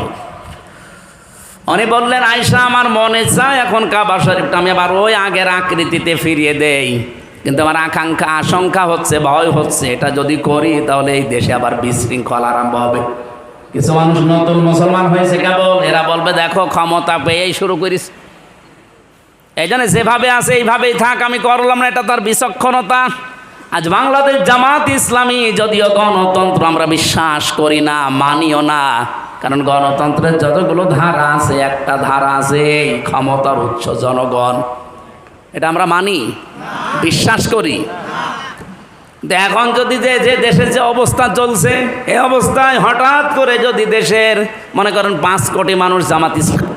উনি বললেন, আয়েশা আমার মনে চায় এখন কাবা শরীফটা আমি আবার ওই আগের আকৃতিতে ফিরিয়ে দেই, কিন্তু আমার আশঙ্কা হচ্ছে, ভয় হচ্ছে, এটা যদি করি তাহলে এই দেশে আবার বিশৃঙ্খল আরম্ভ হবে। কিছু মানুষ নতুন মুসলমান হয়েছে কেবল, এরা বলবে দেখো ক্ষমতা পেয়েই শুরু করিস, এই জন্য যেভাবে আছে এইভাবেই থাক, আমি করলাম না, এটা তার বিচক্ষণতা। আজ বাংলাদেশ জামাত ইসলামী যদিও গণতন্ত্র আমরা বিশ্বাস করি না, মানিও না, কারণ গণতন্ত্রের যতগুলো ধারা আছে একটা ধারা আছে ক্ষমতার উৎস জনগণ, এটা আমরা মানি, বিশ্বাস করি। এখন যদি যে দেশের যে অবস্থা চলছে, এই অবস্থায় হঠাৎ করে যদি দেশের মনে করেন ৫ কোটি মানুষ জামাত ইসলাম,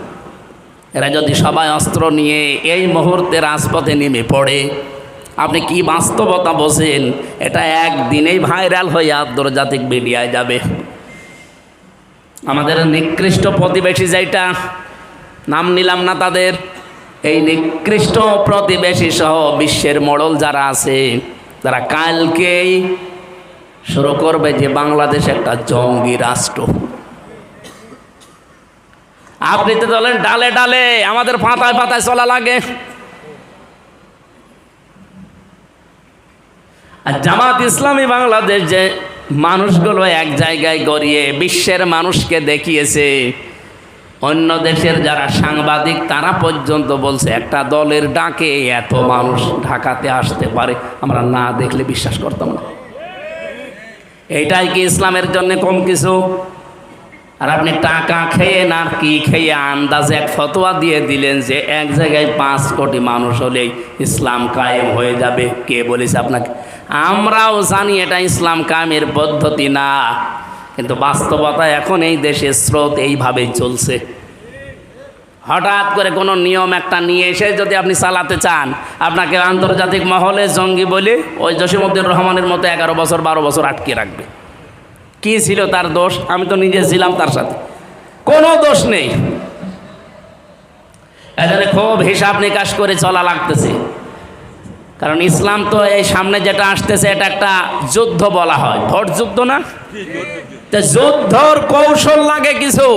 এরা যদি সবাই অস্ত্র নিয়ে এই মুহূর্তে রাজপথে নেমে পড়ে, আপনি কি বাস্তবতা বোঝেন? এটা একদিনেই ভাইরাল হয়ে আন্তর্জাতিক মিডিয়ায় যাবে। আমাদের নিকৃষ্ট প্রতিবেশী, যেটা নাম নিলাম না তাদের, এই নিকৃষ্ট প্রতিবেশী সহ বিশ্বের মোড়ল যারা আছে, তারা কালকেই শুরু করবে যে বাংলাদেশ একটা জঙ্গি রাষ্ট্র। আপনি তো বলেন ডালে ডালে, আমাদের পাতায় পাতায় চলা লাগে। আর জামাত ইসলামী বাংলাদেশ যে মানুষগুলো এক জায়গায় গড়িয়ে বিশ্বের মানুষকে দেখিয়েছে, অন্য দেশের যারা সাংবাদিক তারা পর্যন্ত বলছে একটা দলের ডাকে এত মানুষ ঢাকাতে আসতে পারে, আমরা না দেখলে বিশ্বাস করতাম না। এইটাই কি ইসলামের জন্য কম কিছু? আর আপনি টাকা খেয়ে না কি খেয়ে আন্দাজে এক ফতোয়া দিয়ে দিলেন যে এক জায়গায় ৫ কোটি মানুষ হলেই ইসলাম কায়েম হয়ে যাবে। কে বলেছে আপনাকে? আমরাও জানি এটা ইসলাম কায়েমের পদ্ধতি না, কিন্তু বাস্তবতা এখন এই দেশের স্রোত এইভাবেই চলছে। হঠাৎ করে কোনো নিয়ম একটা নিয়ে এসে যদি আপনি চালাতে চান, আপনাকে আন্তর্জাতিক মহলে জঙ্গি বলে ওই জসিমউদ্দিন রহমানের মতো ১১ বছর ১২ বছর আটকে রাখবে। কি ছিল তার দোষ? আমি তো নিজে ছিলাম তার সাথে, কোনো দোষ নেই। এখানে খুব হিসাব নিকাশ করে চলা লাগতেছে, কারণ ইসলাম তো এই সামনে যেটা আসতেছে এটা একটা যুদ্ধ বলা হয়, ভোট যুদ্ধ না, যুদ্ধর কৌশল লাগে কিছু।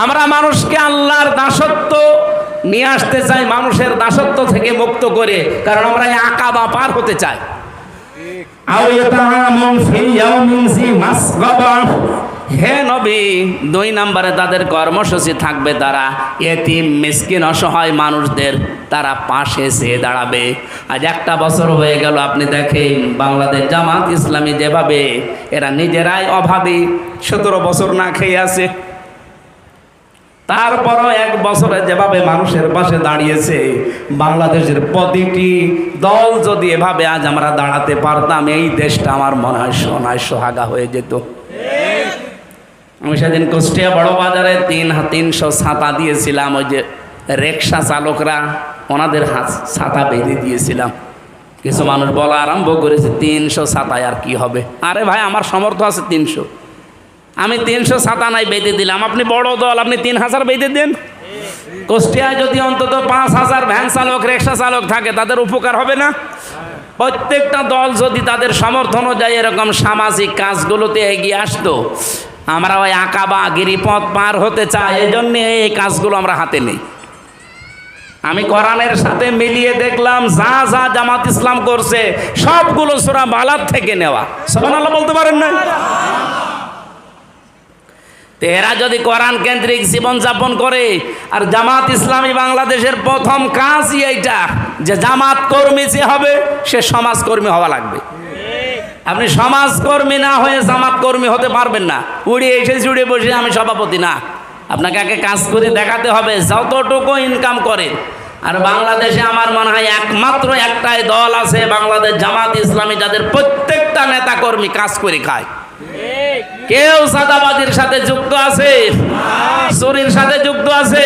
আমরা মানুষকে আল্লাহর দাসত্ব নিয়ে আসতে চাই, মানুষের দাসত্ব থেকে মুক্ত করে, কারণ আমরা এই আকাবা পার হতে চাই। হে নবী, ২ নম্বরে তাদের কর্মসূচি থাকবে, তারা এতিম মিসকিন অসহায় মানুষদের তারা পাশে চেয়ে দাঁড়াবে। আজ ১ বছর হয়ে গেল, আপনি দেখেন বাংলাদেশ জামাত ইসলামী যেভাবে এরা নিজেরাই অভাবী, ১৭ বছর না খেয়ে আছে, তারপরও ১ বছরে যেভাবে মানুষের পাশে দাঁড়িয়েছে, বাংলাদেশের প্রতিটি দল যদি এভাবে আজ আমরা দাঁড়াতে পারতাম, এই দেশটা আমার মনে হয় সোনায় সোহাগা হয়ে যেত। আমি সেদিন কুষ্টিয়া বড় বাজারে ৩০০ ছাতা দিয়েছিলাম, ওই যে রিক্সা চালকরা ওনাদের হাত ছাতা বেঁধে দিয়েছিলাম। কিছু মানুষ বলা আরম্ভ করেছে ৩০০ ছাতায় আর কি হবে। আরে ভাই, আমার সামর্থ্য আছে ৩০০, আমি ৩০০ ছাতা নাই বেঁধে দিলাম। আপনি বড় দল, আপনি ৩,০০০ বেঁধে দেন। কুষ্টিয়ায় যদি অন্তত ৫,০০০ ভ্যান চালক রিক্সা চালক থাকে, তাদের উপকার হবে না? প্রত্যেকটা দল যদি তাদের সমর্থন অনুযায়ী এরকম সামাজিক কাজগুলোতে এগিয়ে আসতো, আমরা ওই আকাবা গিরিপথ পার হতে চাই, এই জন্যে এই কাজগুলো আমরা হাতে নেই। আমি কোরআনের সাথে মিলিয়ে দেখলাম যা যা জামাত ইসলাম করছে সবগুলো সূরা বালাদ থেকে নেওয়া। সুবহানাল্লাহ বলতে পারেন না? এরা যদি কোরআন কেন্দ্রিক জীবনযাপন করে, আর জামাত ইসলামী বাংলাদেশের প্রথম কাজই এইটা যে জামাত কর্মী যে হবে সে সমাজকর্মী হওয়া লাগবে। আপনি সমাজকর্মী না হয়ে জামাত কর্মী হতে পারবেন না। উড়ে এসে জুড়ে বসে আমি সভাপতি না, আপনাকে আগে কাজ করে দেখাতে হবে যতটুকু ইনকাম করে। আর বাংলাদেশে আমার মনে হয় একমাত্র একটাই দল আছে, বাংলাদেশ জামাত ইসলামী, যাদের প্রত্যেকটা নেতা কর্মী কাজ করে খায়। কেউ চাঁদাবাজির সাথে যুক্ত আছে? চুরির সাথে যুক্ত আছে?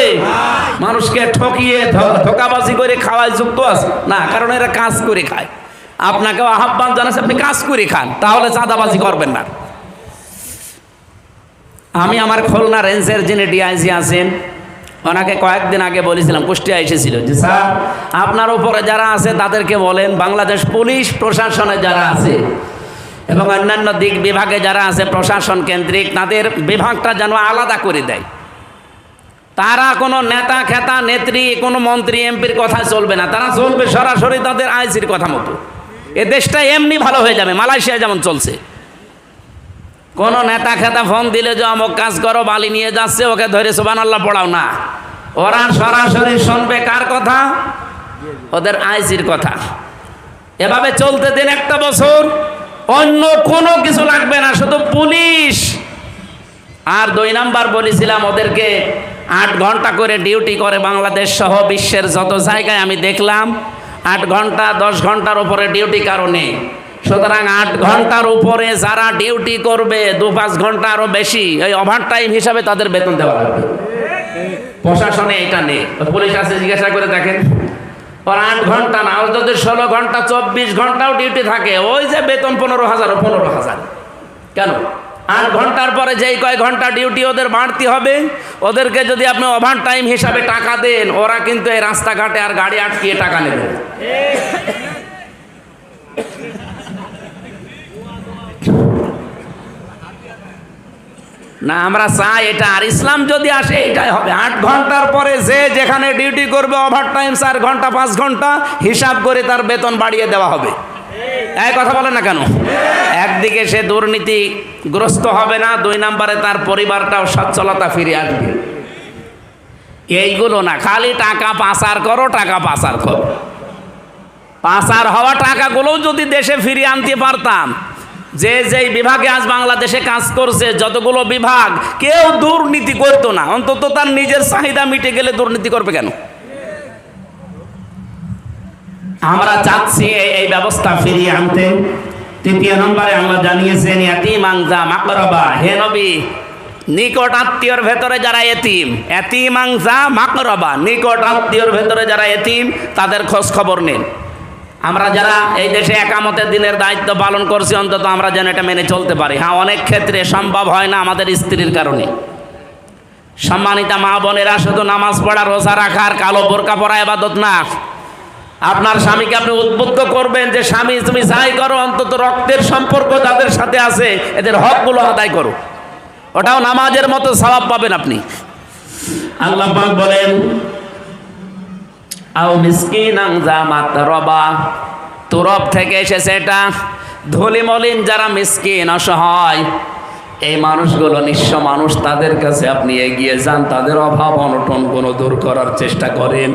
মানুষকে ঠকিয়ে ধোঁকাবাজি করে খাওয়ায় যুক্ত আছে? না, কারণ এরা কাজ করে খায়। আপনাকেও আহ্বান জানাচ্ছে আপনি কাজ করে খান, তাহলে চাঁদাবাজি করবেন না। আমি আমার খুলনা রেঞ্জের যিনি ডিআইজি আছেন ওনাকে কয়েকদিন আগে বলেছিলাম, কুষ্টিয়া এসেছিল, যে স্যার আপনার উপরে যারা আছে তাদেরকে বলেন বাংলাদেশ পুলিশ প্রশাসনে যারা আছে এবং অন্যান্য দিক বিভাগে যারা আছে প্রশাসন কেন্দ্রিক, তাদের বিভাগটা যেন আলাদা করে দেয়। তারা কোনো নেতা খেতা নেত্রী কোনো মন্ত্রী এমপির কথা চলবে না, তারা চলবে সরাসরি তাদের আইজির কথা মতো। এ দেশটা এমনি ভালো হয়ে যাবে, মালয়েশিয়া যেমন চলছে। কোনো নেতা খেতা ফোন দিলে যে অমুক কাজ করো, বালি নিয়ে যাচ্ছে, ওকে ধরে সুবহানাল্লাহ পড়াও না। ওরা সরাসরি শুনবে কার কথা? ওদের আইজির কথা। এভাবে চলতে দিন একটা বছর, অন্য কোনো কিছু লাগবে না, শুধু পুলিশ। আর 2 নাম্বার বলেছিলাম ওদেরকে 8 ঘন্টা করে ডিউটি করে বাংলাদেশ সহ বিশ্বের যত জায়গায় আমি দেখলাম। 8 ঘন্টা 10 ঘন্টার উপরে ডিউটি কারণে, সুতরাং 8 ঘন্টার উপরে যারা ডিউটি করবে 2-5 ঘন্টা আরো বেশি, এই ওভার টাইম হিসাবে তাদের বেতন দেওয়া হবে। প্রশাসনে এটা নেই, পুলিশ আছে জিজ্ঞাসা করে দেখেন। ওর 8 ঘন্টা না, ওর যদি 16 ঘন্টা 24 ঘন্টাও ডিউটি থাকে, ওই যে বেতন 15,000 কেন? 8 ঘন্টার পরে যেই কয় ঘন্টা ডিউটি ওদের বাড়তি হবে, ওদেরকে যদি আপনি ওভার টাইম হিসাবে টাকা দেন, ওরা কিন্তু এই রাস্তাঘাটে আর গাড়ি আটকিয়ে টাকা নেবে না। আমরা চাই এটা, আর ইসলাম যদি আসে এটাই হবে। 8 ঘন্টার পরে যে যেখানে ডিউটি করবে ওভার টাইম 4 ঘন্টা 5 ঘন্টা হিসাব করে তার বেতন বাড়িয়ে দেওয়া হবে। এই কথা বলেন না কেন? একদিকে সে দুর্নীতিগ্রস্ত হবে না, 2 নম্বরে তার পরিবারটাও সচ্ছলতা ফিরে আসবে। এইগুলো না, খালি টাকা পাচার করো, টাকা পাচার করো। পাচার হওয়া টাকাগুলোও যদি দেশে ফিরিয়ে আনতে পারতাম, যে যেই বিভাগে আজ বাংলাদেশে কাজ করছে যতগুলো বিভাগ, কেউ দুর্নীতি করতো না। অন্তত তার নিজের চাহিদা মিটে গেলে দুর্নীতি করবে কেন? আমরা চাচ্ছি এই ব্যবস্থা ফিরিয়ে আনতে। 3 নম্বরে আমরা জানিয়েছেন ইয়াতীমান যা মাকরাবা, হে নবী নিকট আত্মীয়র ভেতরে যারা এতিম, ইয়াতীমান যা মাকরাবা, নিকট আত্মীয়র ভেতরে যারা এতিম তাদের খোঁজ খবর নেন। আমরা যারা এই দেশে একামতের দিনের দায়িত্ব পালন করছি, অন্তত আমরা যেন এটা মেনে চলতে পারি। হ্যাঁ, অনেক ক্ষেত্রে সম্ভব হয় না আমাদের স্ত্রীর কারণে। সম্মানিতা মা বোনেরা, শুধু নামাজ পড়া রোজা রাখার কালো বোরকা পরা ইবাদত না। আপনার স্বামীকে আপনি উদ্বুদ্ধ করবেন যে স্বামী তুমি যাই করো, অন্তত রক্তের সম্পর্ক যাদের সাথে আছে এদের হকগুলো আদায় করো। ওটাও নামাজের মতো সওয়াব পাবেন আপনি। আল্লাহ পাক বলেন আও মিসকিনান যা মাতরাবা, তুরব থেকে এসেছে এটা। ধুলি মলিন যারা মিসকিন অসহায়, এই মানুষগুলো নিঃস্ব মানুষ, তাদের কাছে আপনি এগিয়ে যান, তাদের অভাব অনটন কোনো দূর করার চেষ্টা করেন।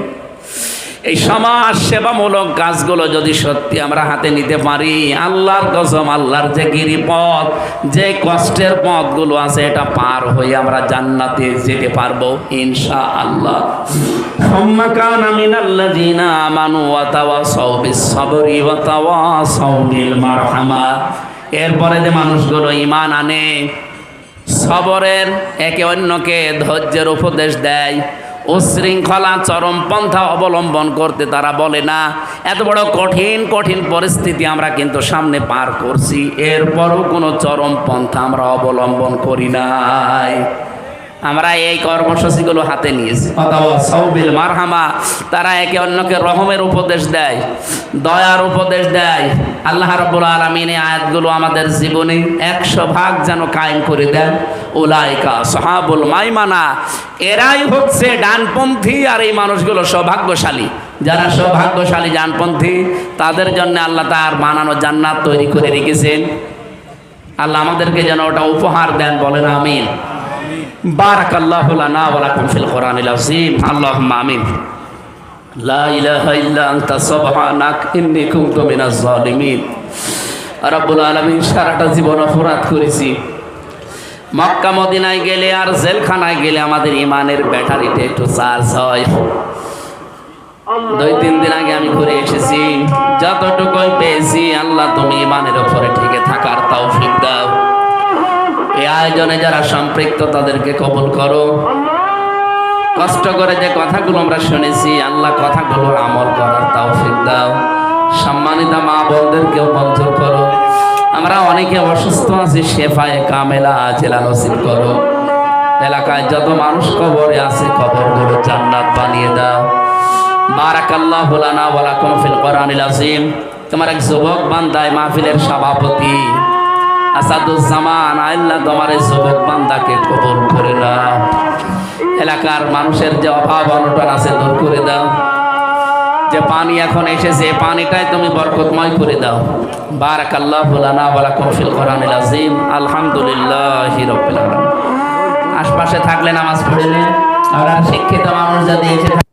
এই সমাজ সেবামূলক কাজগুলো যদি সত্যি আমরা হাতে নিতে পারি, আল্লাহর কসম, আল্লাহর যে গিরিপথ, যে কষ্টের পথগুলো আছে, এটা পার হয়ে আমরা জান্নাতে যেতে পারবো ইনশাআল্লাহ। সুম্মা কানা মিনাল্লাযীনা আমানু ওয়া তাওয়াসাউ বিস-সাবরি ওয়া তাওয়াসাউ বিল মারহামা। এরপরে যে মানুষগুলো ঈমান আনে, সবরের, একে অন্যকে ধৈর্যের উপদেশ দেয়, উশৃঙ্খলা চরমপন্থা অবলম্বন করতে তারা বলে না। এত বড় কঠিন কঠিন পরিস্থিতি আমরা কিন্তু সামনে পার করছি, এরপরও কোনো চরমপন্থা আমরা অবলম্বন করি নাই। আমরা এই কর্মসূচিগুলো হাতে নিয়েছি। ওয়াতাওয়াসাউ বিল মারহামা, তারা একে অন্যকে রহমের উপদেশ দেয়, দয়ার উপদেশ দেয়। আল্লাহ রাব্বুল আলামিন এই আয়াতগুলো আমাদের জীবনে 100% যেন কায়েম করে দেন। উলাইকা আসহাবুল মাইমানা, এরাই হচ্ছে ডানপন্থী। আর এই মানুষগুলো সৌভাগ্যশালী, যারা সৌভাগ্যশালী ডানপন্থী, তাদের জন্য আল্লাহ তার বানানো জান্নাত তৈরি করে রেখেছেন। আল্লাহ আমাদেরকে যেন ওটা উপহার দেন, বলেন আমিন। বারাকাল্লাহু লানা ওয়া লাকুম ফিল কোরআনিল আযীম। আল্লাহুম্মা আমিন। লা ইলাহা ইল্লা আনতা সুবহানাক ইন্নী কুনতু মিনাজ জালিমিন। রব্বুল আলামিন, সারাটা জীবন অপরাধ করেছি। মক্কা মদিনায় গেলে আর জেলখানায় গেলে আমাদের ইমানের ব্যাটারিটা একটু চার্জ হয়। 2-3 দিন আগে আমি ঘুরে এসেছি, যতটুকুই পেয়েছি, আল্লাহ তুমি ইমানের উপরে টিকে থাকার তৌফিক দাও। এই আয়োজনে যারা সম্পৃক্ত তাদেরকে কবুল করো। কষ্ট করে যে কথাগুলো আমরা শুনেছি আল্লাহ কথাগুলো আমল করার তৌফিক দাও। সম্মানিত মা বোনদেরকেও মঞ্জুর করো। আমরা অনেকে অসুস্থ আছি, শেফায়ে কামেলা আজেলা নসিব করো। এলাকায় যত মানুষ কবরে আছে কবরগুলো জান্নাত বানিয়ে দাও। বারাকাল্লাহু লানা ওয়া লাকুম ফিল কোরআনিল আযীম। তোমার এক যুবক বান্দায় মাহফিলের সভাপতি আসাদুজ্জামান, আল্লাহ তোমার এই যুবক বান্দাকে কবুল করে নাও। এলাকার মানুষের যে অভাব অনটন আছে দূর করে দাও। যে পানি এখন এসেছে পানিটাই তুমি বরকতময় করে দাও। বারাকাল্লাহু লানা ওয়া লাকুম ফিল কোরআনিল আযীম। আলহামদুলিল্লাহি রাব্বিল আলামিন। আশপাশে থাকলে নামাজ পড়ে নেন। আর শিক্ষিত মানুষ যদি এসে